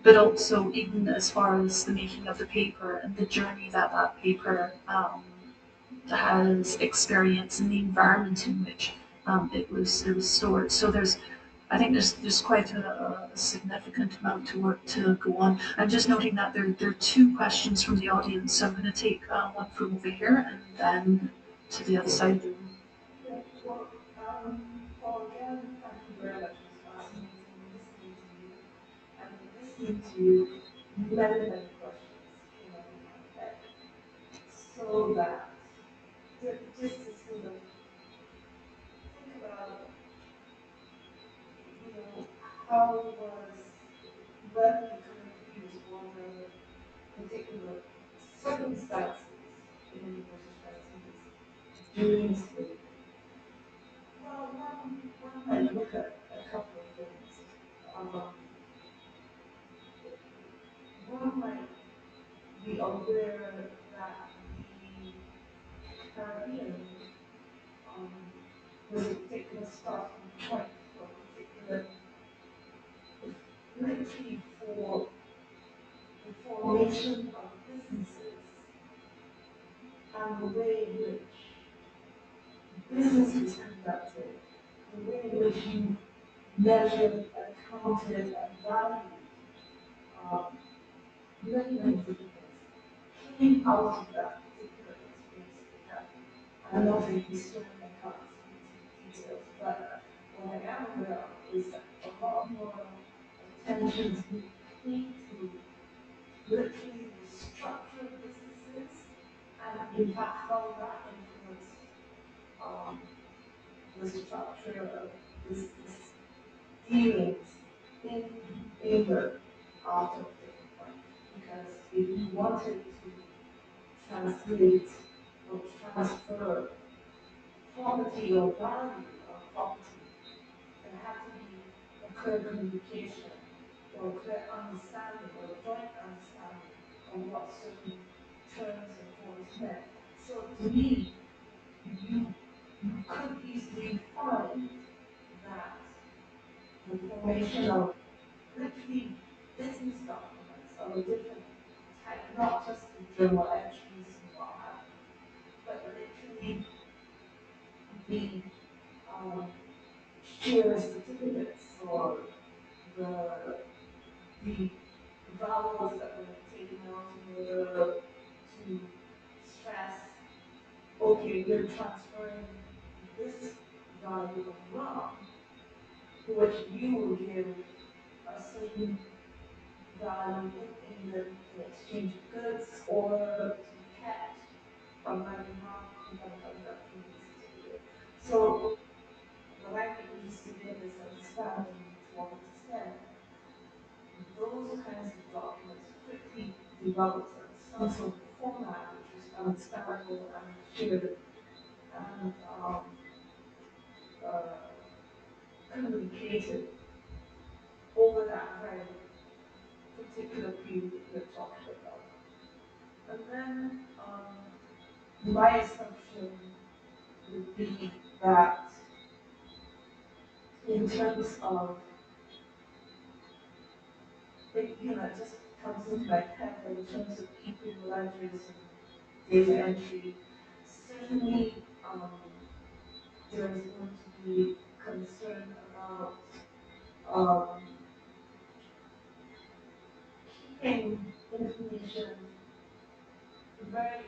but also even as far as the making of the paper and the journey that that paper has experienced and the environment in which it was stored. So I think there's quite a significant amount to work to go on. I'm just noting that there are two questions from the audience, so I'm going to take one from over here and then to the other side of the room. Yeah, well, Paul, again, thank you very much. It was fascinating listening to you. And listening to you, many questions came up in my head. So that, just to sort of think about, how was, when he was born under particular circumstances in the British West during slavery. Well, one might look at a couple of things. One might be aware that the Caribbean was a particular starting point for a particular, literally for the formation of businesses and the way in which business is conducted, the way in which you measured, accounted, and valued many different things came out of that particular experience we had. I'm not a historian, I can't speak to details, but what I am aware of is that a lot more attention is being paid to literally the structure of businesses and in fact how that influenced the structure of business dealings in England after a particular point. Because if you wanted to translate or transfer property or value of property, there had to be a clear communication or a clear understanding or a joint understanding of what certain terms and forms meant. So to me, you could easily find that the formation of literally business documents of a different type, not just the journal entries and what have you, but literally the share certificates or the vowels that were taken out in order to stress, okay, we're transferring this value of rum, to which you will give a certain value in exchange of goods or to be kept on my behalf if I conduct from this certificate. So what I'm interested in is understanding to what extent those kinds of documents quickly developed some sort of format which is understandable and shared and communicated over that very particular period we're talking about. And then my assumption would be that in terms of, it just comes into my head that in terms of keeping ledgers and data entry, certainly there is going to be concern about about um, keeping information very,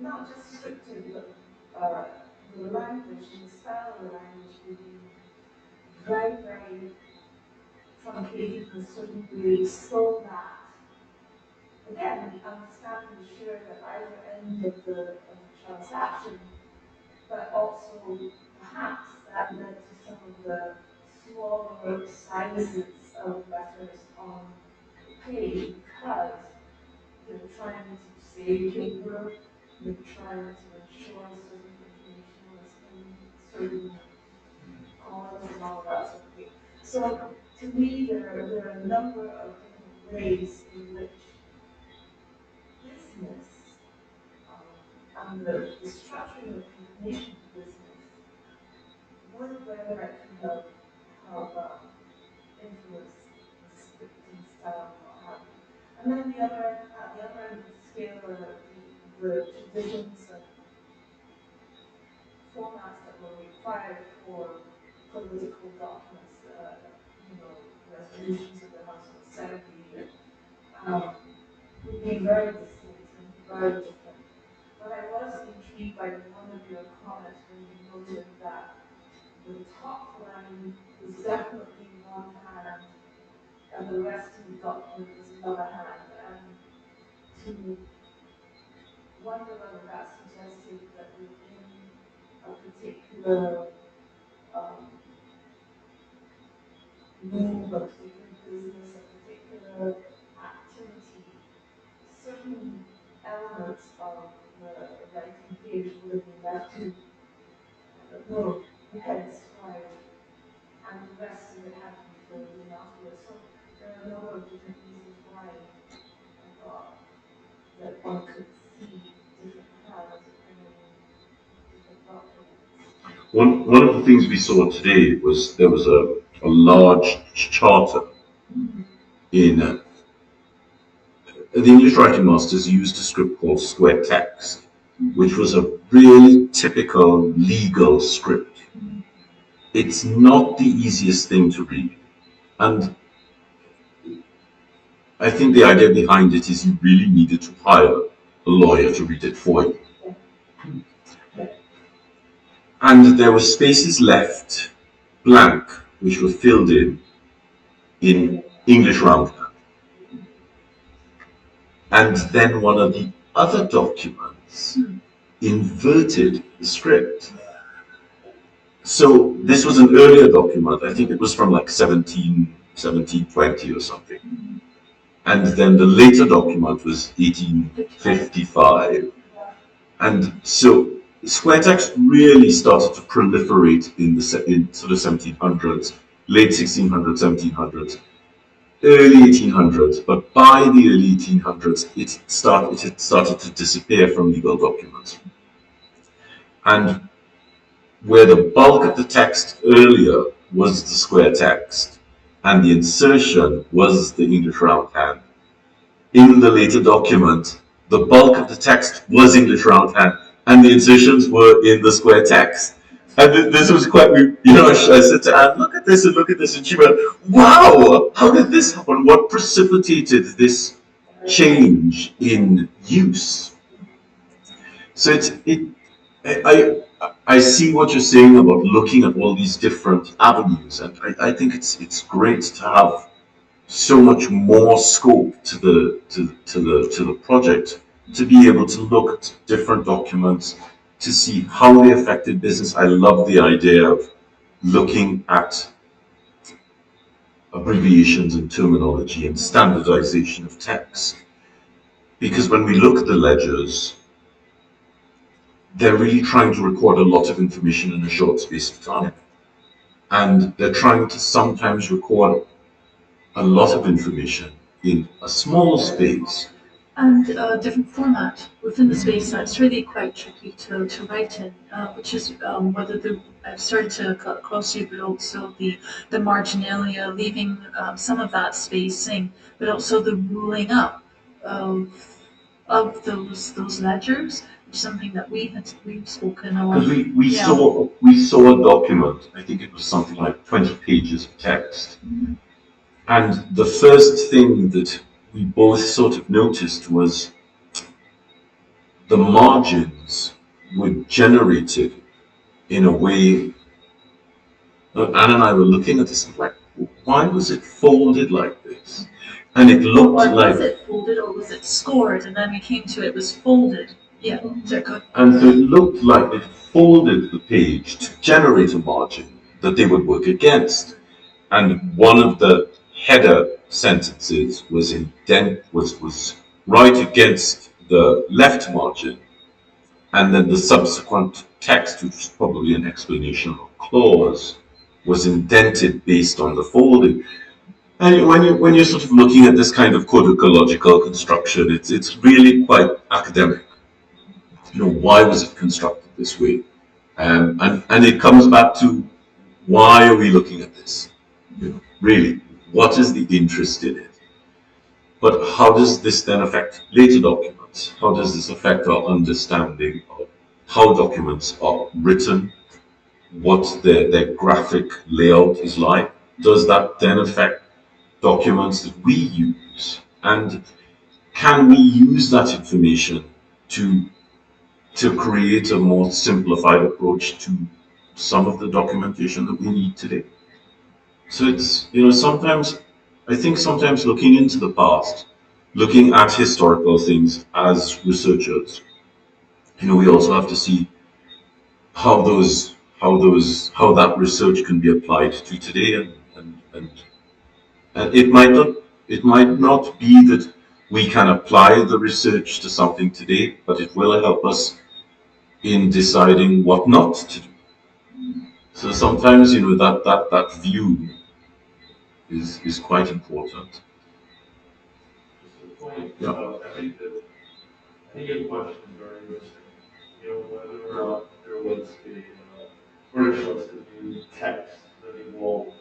not just scripted, but the language and the style of the language being very, very truncated in a certain way so that, again, we understand and share the either end of the transaction, but also perhaps that led to some of the smaller sizes of letters on the page because they're trying to save paper, they're trying to ensure certain information was in certain columns and all that sort of thing. So to me, there are a number of different ways in which business and the structuring of information business would directly have influenced the scripting style and what have you. And then at the other end of the scale are the traditions and formats that were required for political documents, resolutions of the House of Assembly, would be very distinct and very different. But I was intrigued by one of your comments when you noted that the top line is definitely one hand and the rest of the document is another hand. And to wonder whether that suggested that within a particular move, a particular business, a particular activity, certain elements of the writing page would have been left to the head scribe, and the rest of it had to be filled in afterwards. So there are a number of different reasons why I thought that one could see different hands depending on different documents. One of the things we saw today was there was a large charter in the English writing masters used a script called square text, which was a really typical legal script. It's not the easiest thing to read, and I think the idea behind it is you really needed to hire a lawyer to read it for you. And there were spaces left blank, which were filled in English Roundhand. And then one of the other documents inverted the script. So this was an earlier document, I think it was from like 1720 or something. And then the later document was 1855. And so square text really started to proliferate in sort of 1700s, late 1600s, 1700s, early 1800s. But by the early 1800s, it had started to disappear from legal documents. And where the bulk of the text earlier was the square text, and the insertion was the English Roundhand, in the later document, the bulk of the text was English Roundhand, and the insertions were in the square text. And this was quite, I said to Anne, look at this, and she went, wow, how did this happen? What precipitated this change in use? So I see what you're saying about looking at all these different avenues, and I think it's great to have so much more scope to the project, to be able to look at different documents, to see how they affected business. I love the idea of looking at abbreviations and terminology and standardization of text, because when we look at the ledgers, they're really trying to record a lot of information in a short space of time, and they're trying to sometimes record a lot of information in a small space. And a different format within the space that's really quite tricky to write in, which is whether I've started to cut closely, but also the marginalia, leaving some of that spacing, but also the ruling up of of those ledgers, which is something that we've spoken on. Because we Yeah. saw a document, I think it was something like 20 pages of text. Mhm. And the first thing that we both sort of noticed was the margins were generated in a way. Anne and I were looking at this and like, why was it folded like this? And it looked like. Was it folded or was it scored? And then we came to it was folded. Yeah, they're good. And so it looked like it folded the page to generate a margin that they would work against. And one of the header sentences was was right against the left margin, and then the subsequent text, which was probably an explanation or clause, was indented based on the folding. And when you're sort of looking at this kind of codicological construction, it's really quite academic. You know, why was it constructed this way? And it comes back to, why are we looking at this? You know, really, what is the interest in it? But how does this then affect later documents? How does this affect our understanding of how documents are written, what their graphic layout is like? Does that then affect documents that we use? And can we use that information to create a more simplified approach to some of the documentation that we need today? So it's, you know, I think sometimes looking into the past, looking at historical things as researchers, you know, we also have to see how that research can be applied to today, and it might not be that we can apply the research to something today, but it will help us in deciding what not to do. So sometimes, you know, that view is quite important. Just a point. Yeah. I think your question is very interesting. You know, whether or not there was a Kurrentschrift, a new text that involved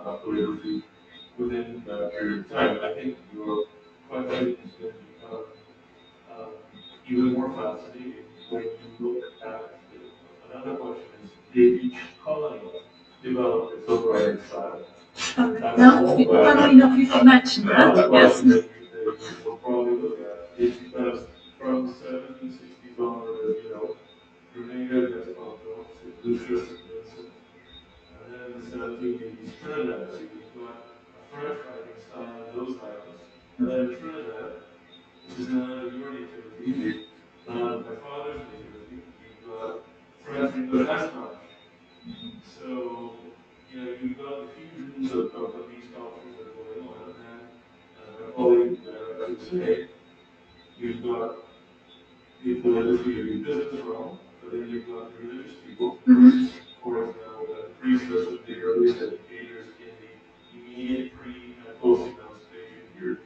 calligraphy within that period of time. I think your question is going to become even more fascinating when you look at another question is, did each colony develop its own writing style? Funnily enough, you mentioned that. Yes. That you will probably look at is because from the 1760s onward, as you know, Grenada gets bumped off, Lucius and Vincent, and then in the 1780s, Trinidad. So you've got a French writing style in those islands, and then Trinidad, which is now your nativity, my father's nativity, you've got French, you've got Espanish. So, you know, you've got the fusions of these cultures that are going on, and then, my colleague would say, you've got the calligraphy of the business realm, but then you've got the religious people, for example, the priests of the earliest educators in the immediate pre- and post-emancipation period.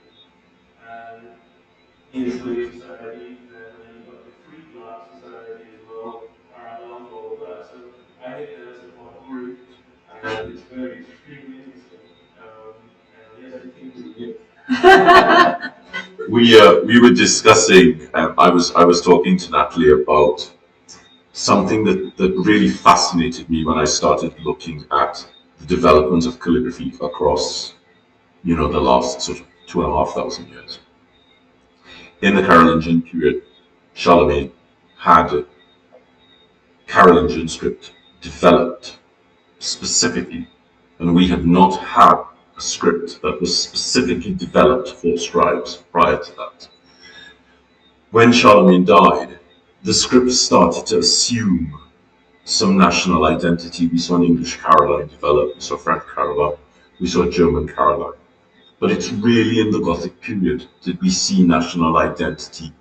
And in slave society, then you've got the free black society as well, parallel to all of that. So I think that's a potpourri, and it's going to be extremely interesting. And yes, I think we did. We were discussing. I was talking to Natalie about something that really fascinated me when I started looking at the development of calligraphy across, you know, the last sort of 2,500 years. In the Carolingian period, Charlemagne had Carolingian script developed specifically, and we had not had a script that was specifically developed for scribes prior to that. When Charlemagne died, the script started to assume some national identity. We saw an English Caroline develop, we saw French Caroline, we saw German Caroline. But it's really in the Gothic period that we see national identity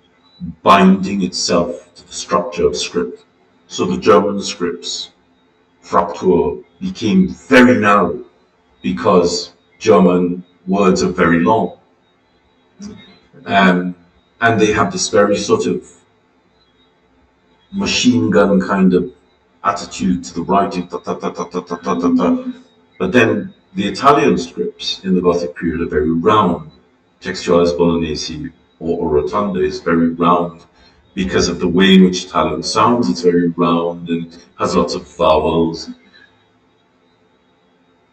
binding itself to the structure of script. So the German scripts, Fraktur, became very narrow because German words are very long. And they have this very sort of machine gun kind of attitude to the writing, But then the Italian scripts in the Gothic period are very round, textualis bolognesi, or rotunda is very round because of the way in which Italian sounds. It's very round and has lots of vowels.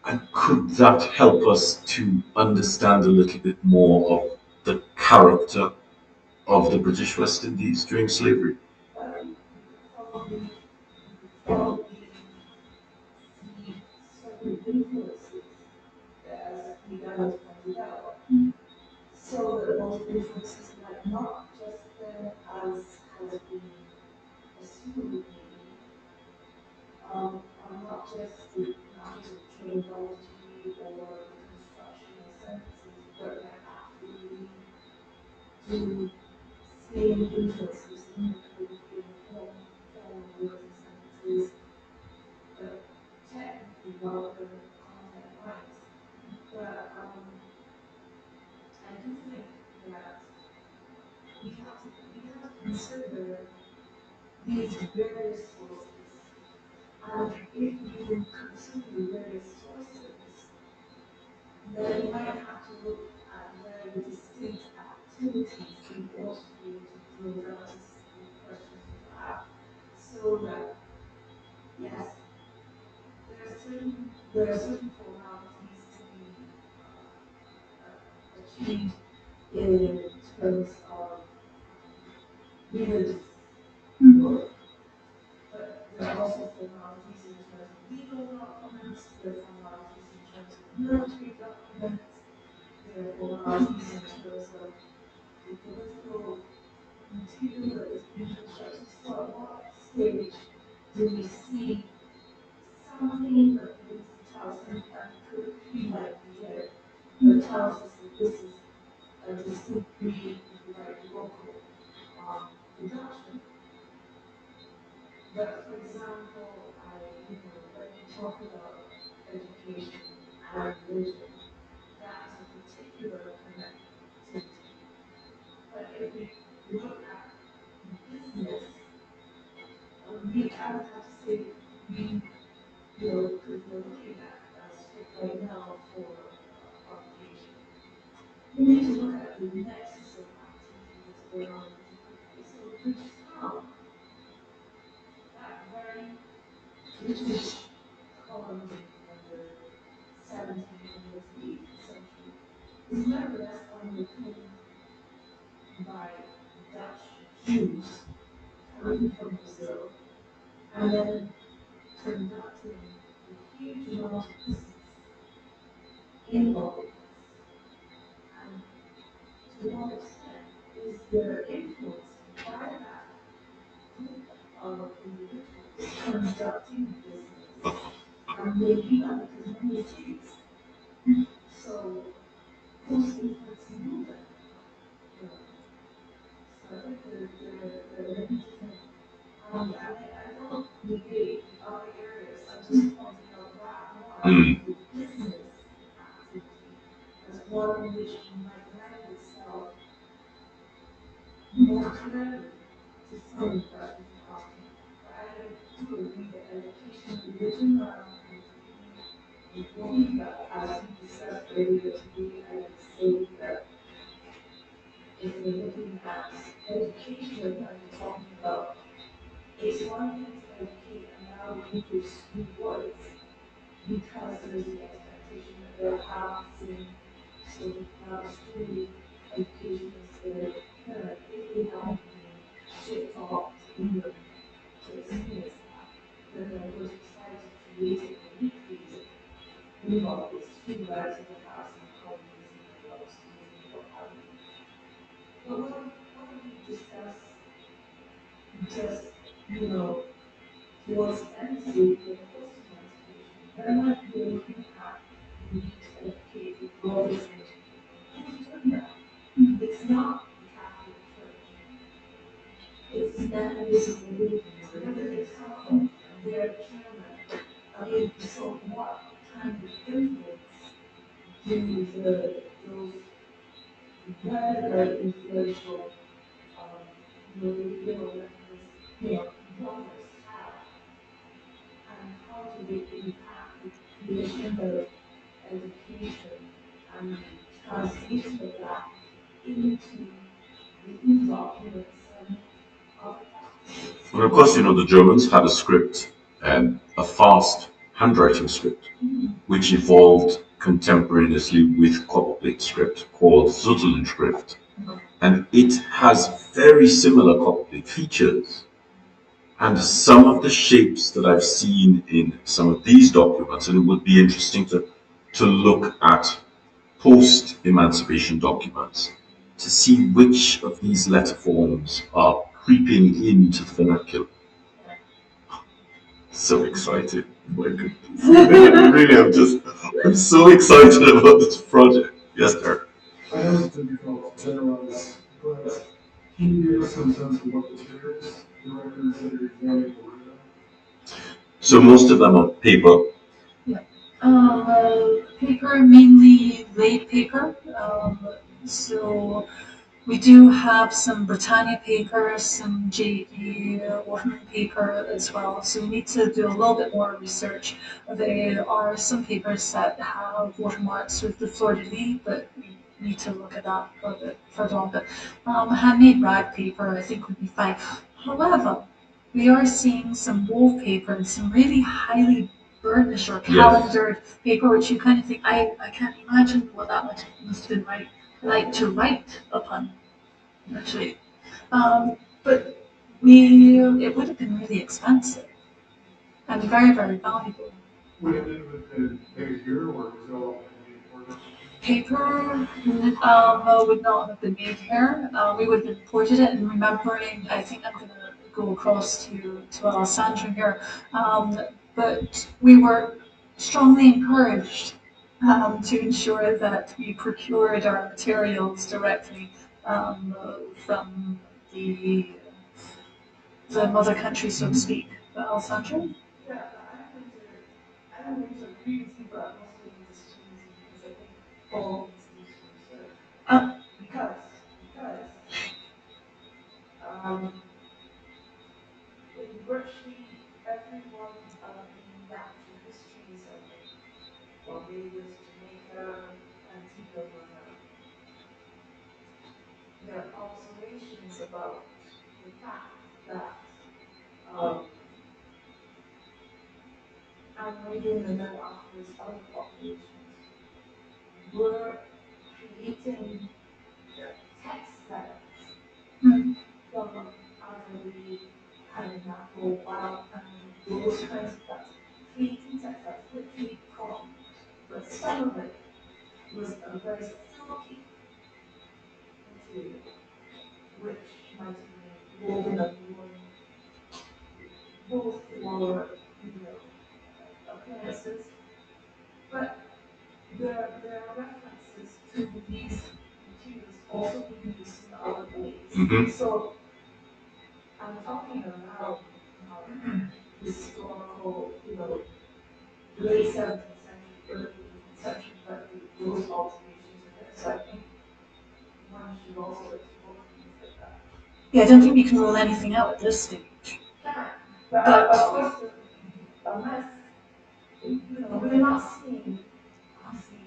And could that help us to understand a little bit more of the character of the British West Indies during slavery? Probably, probably see certain influences, as you guys pointed out, so that those influences might not just as has been assumed maybe, are not just the terminology or the construction of sentences, but that actually do same influences in the form of words and sentences, but technically not the content wise. But I do think that we have to consider these various sources. And if you consider the various sources, then you might have to look at very distinct activities in order to be able to drill down to the questions you have. So that, yes, there are certain formalities to be achieved in terms of religious work, but there are also formalities in terms of legal documents, there are formalities in terms of military documents, there are formalities in terms of the political material that is being constructed. So at what stage do we see something that begins to tell us, and could be like we did, that tells us that this is a distinct breed, if you like, local production? But for example, when you talk about education and religion, that is a particular connectivity. But if we look at business, we kind of have to say we, because we're looking at script right now for publication, we need to look at the nexus of activity that's going on in a particular place. So British town, that very British colony of the 17th and the 18th century is nevertheless underpinned by Dutch Jews coming from Brazil and then conducting a huge amount of business in Balkans. And to what extent is their influence by that group of individuals conducting business and making money because money is cities. So who's influencing movement? So I think there are many different, I don't negate the other areas, I'm just pointing out that one, the business activity, as one in which you might lend itself more clearly to some of the questions you're asking. But I do agree that education and religion are completely important, but as we discussed earlier today, I would say that if we're looking at education and you're talking about, it's one thing to educate and now we produce new words because there's the expectation that they'll have the same sort of school education as their parent if they haven't been shipped off to England to experience that. Then they're going to try to create it or recreate it in what is true writing perhaps in colleges and law schools and what have you. But what if we discuss just, towards the end of the year, post-emancipation, then might be looking at the need to educate the broader range of people. Who's doing that? It's not the Catholic Church. It's the Methodist religions. Where do they come from? Their chairman. I mean, so what kind of influence do those very, very influential, donors have, and how do they impact the creation of education and the translation of that into written documents and other documents. And of course, the Germans had a script, a fast handwriting script, which evolved contemporaneously with copperplate script called Kurrentschrift. And it has very similar copperplate features. And some of the shapes that I've seen in some of these documents, and it would be interesting to look at post-emancipation documents to see which of these letter forms are creeping into the vernacular. So excited. My goodness. Really, I'm so excited about this project. Yes, sir. I know it's difficult to generalize, but can you give us some sense of what materials the records that you're examining were written on? So most of them are paper. Yeah. Paper, mainly laid paper. So we do have some Britannia paper, some JE Waterman paper as well. So we need to do a little bit more research. There are some papers that have watermarks with the fleur-de-lis, but we need to look at that a bit further on. But handmade rag paper, I think, would be fine. However, we are seeing some wallpaper and some really highly burnished or calendared paper, which you kind of think, I can't imagine what that must have been like to write upon, actually. But it would have been really expensive and very, very valuable. Would it have been made here, or was it all imported? Paper would not have been made here. We would have imported it, and remembering, I think I'm going to go across to Alessandro here, but we were strongly encouraged to ensure that we procured our materials directly from the mother country, so to speak. Alessandro? Yeah, I don't want to agree with you, but I'm also going to disagree with you because I think Paul needs to do some research. Because in virtually everyone in natural history survey, Barbados, Jamaica, Antigua, there are observations about the fact that American and then afterwards other populations were creating text letters from either the pineapple, wild and those kinds of things, creating text letters literally from, but some of it was a very silky material, which might have been woven and worn both for, appearances, but there are references to these materials also being used in other ways. So I'm talking about historical, late 17th century, early 18th century, but those observations are there. So I think one should also explore things like that. Yeah, I don't think we can rule anything out at this stage. But of course, unless, we're not seeing, obviously,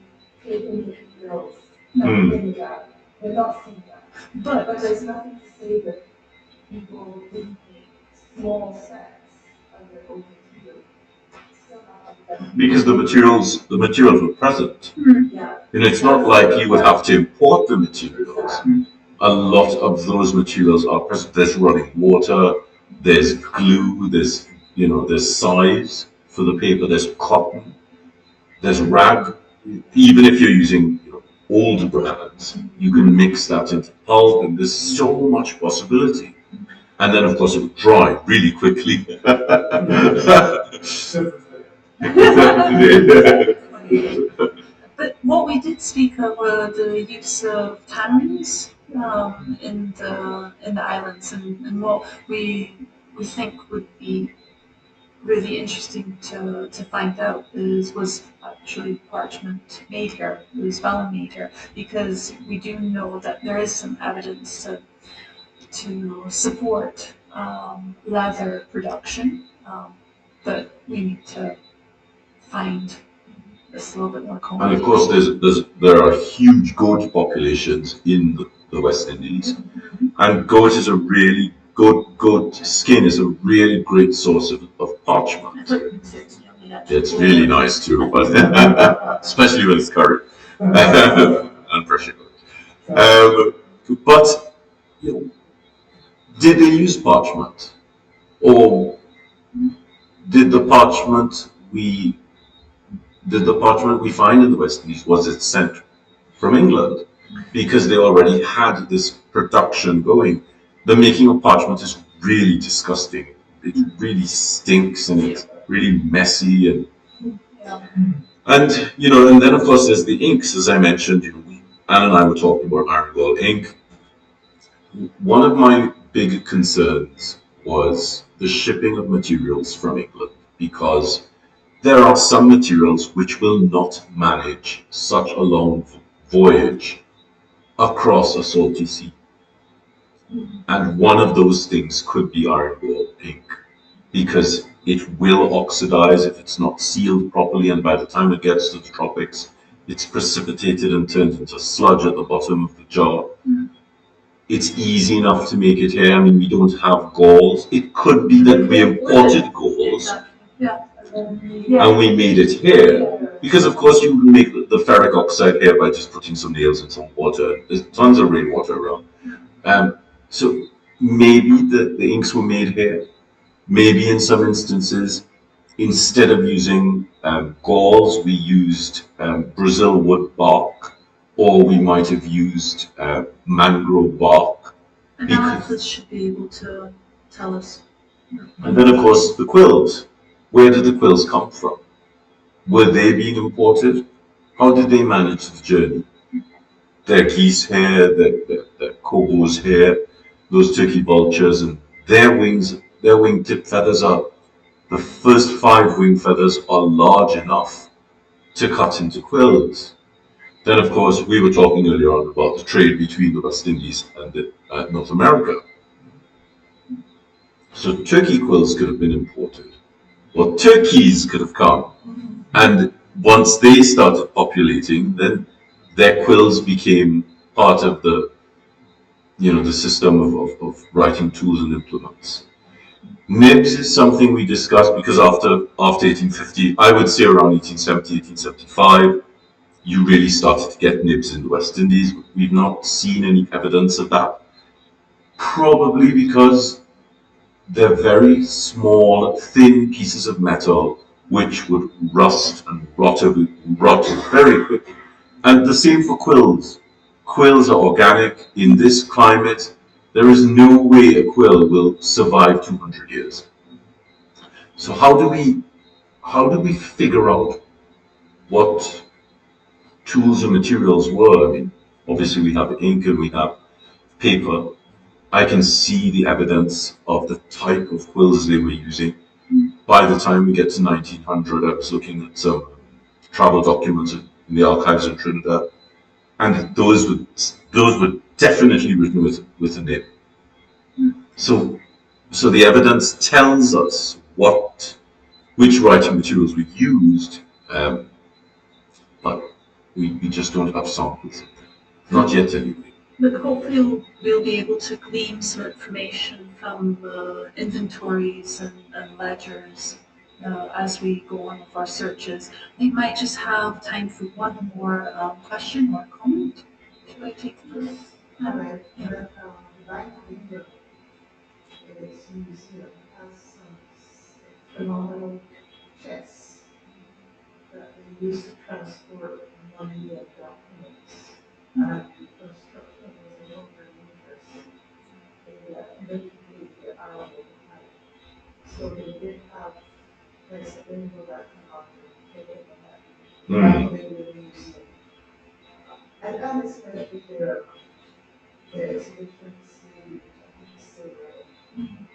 paper materials in that. We're not seeing that. But there's nothing to say that people didn't make small sets of their own material. Still not to Because the materials were present. Yeah. And it's not like you would have to import the materials. A lot of those materials are present. There's running water, there's glue, there's size for the paper, there's cotton, there's rag. Even if you're using old brands, you can mix that into pulp, and there's so much possibility. And then, of course, it would dry really quickly. But what we did speak of were the use of tanneries in the islands, and what we think would be really interesting to find out was actually parchment made here, it was vellum made here, because we do know that there is some evidence to support leather production, but we need to find this a little bit more common. And of course, there are huge goat populations in the West Indies. And goat is a really goat skin is a really great source of parchment. It's really nice too, but especially when it's curried and pressure cooked. But you know, did they use parchment, or did the parchment we find in the West Indies, was it sent from England? Because they already had this production going. The making of parchment is really disgusting. It really stinks and it's really messy and you know, and then of course there's the inks, as I mentioned. You know, Anne and I were talking about iron gall ink. One of my big concerns was the shipping of materials from England, because there are some materials which will not manage such a long voyage across a salty sea. And one of those things could be iron gall ink, because it will oxidize if it's not sealed properly, and by the time it gets to the tropics, it's precipitated and turned into sludge at the bottom of the jar. It's easy enough to make it here. I mean, we don't have galls. It could be that we imported galls and we made it here. Because of course you can make the ferric oxide here by just putting some nails and some water. There's tons of rainwater around. So maybe the inks were made here. Maybe in some instances, instead of using galls, we used Brazil wood bark, or we might have used mangrove bark. And analysts should be able to tell us. And then, of course, the quills. Where did the quills come from? Were they being imported? How did they manage the journey? Their geese hair, their kobo's hair, those turkey vultures, and their wings, their wingtip feathers are, the first 5 wing feathers are large enough to cut into quills. Then, of course, we were talking earlier on about the trade between the West Indies and North America. So turkey quills could have been imported, or turkeys could have come. And once they started populating, then their quills became part of the, you know, the system of writing tools and implements. Nibs is something we discussed because after 1850, I would say around 1870, 1875, you really started to get nibs in the West Indies. We've not seen any evidence of that. Probably because they're very small, thin pieces of metal which would rust and rot very quickly. And the same for quills. Quills are organic. In this climate, there is no way a quill will survive 200 years. So how do we figure out what tools and materials were? I mean, obviously we have ink and we have paper. I can see the evidence of the type of quills they were using. By the time we get to 1900, I was looking at some travel documents in the archives in Trinidad, and those were definitely written with a nib. So the evidence tells us which writing materials we used, but we just don't have samples. Not yet, anyway. But hopefully we'll be able to glean some information from inventories and ledgers as we go on with our searches. We might just have time for one more question or comment. Should I take this? Right. The Divine Kingdom in its museum has some phenomenal chests that they use to transport money and documents. And the construction was a little very interesting. They manipulated the Arabic type. So they did have nice window that can operate that they were using. And especially their exhibition slavery, which I think is still running.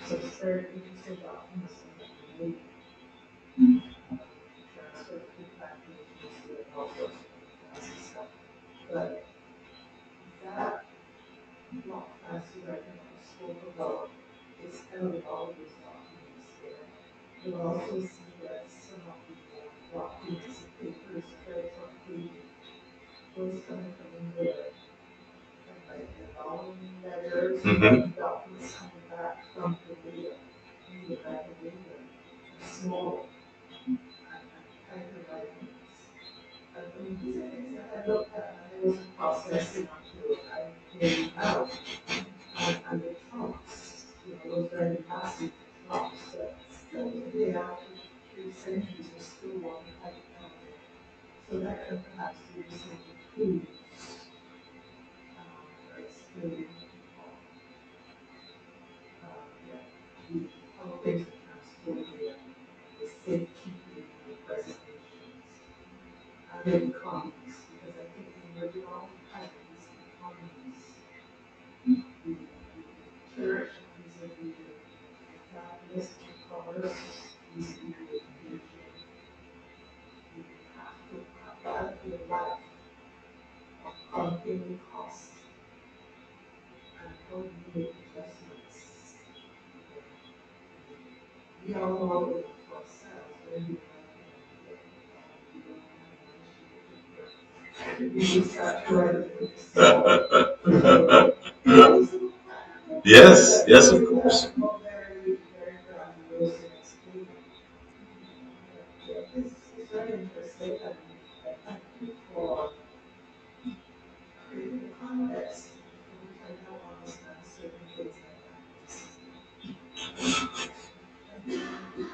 So it's very interesting documents that they made. Transfer to plantations and all sorts of fancy stuff. But that not fancy writing that I spoke about is held in all those documents there. You'll also see that some of the documents and papers, threads on pages, those coming from England documents coming back from Korea, in the back of England, small handwritings. I mean, these are things that I looked at and I wasn't processing until I came out. And the trunks, those very massive trunks that still today, after 3 centuries, are still one type of. So that can perhaps give you some clues for explaining how things are transported and the safekeeping and the presentations and the economies, because I think the original had these economies, the church vis-a-vis the fabulous commerce vis-a-vis the education, you have to have your life of containing costs and how you make adjustments. We all know what it for ourselves when we Yes, yes, of course. It's very interesting, and thank you for creating the context in which I now understand certain things like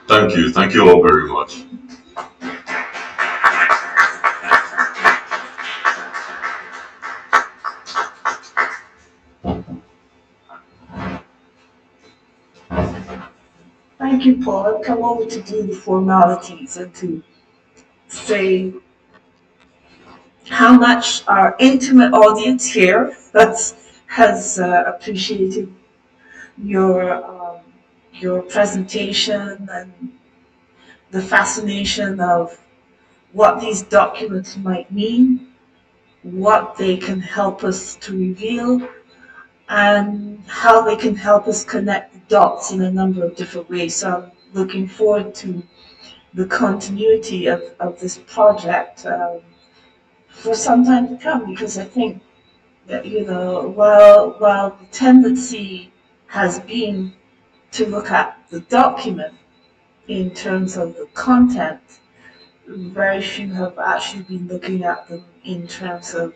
that. Thank you all very much. Thank you, Paul. I've come over to do the formalities and to say how much our intimate audience here has appreciated your presentation and the fascination of what these documents might mean, what they can help us to reveal, and how they can help us connect the dots in a number of different ways. So I'm looking forward to the continuity of this project for some time to come, because I think that, while the tendency has been to look at the document in terms of the content, very few have actually been looking at them in terms of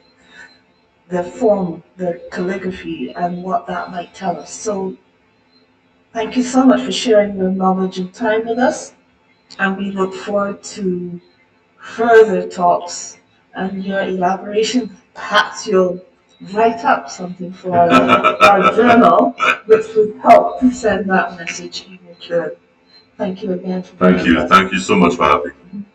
the form, the calligraphy, and what that might tell us. So thank you so much for sharing your knowledge and time with us, and we look forward to further talks and your elaboration. Perhaps you'll write up something for our journal, which would help to send that message even clearer. Thank you again for Thank you so much for having me.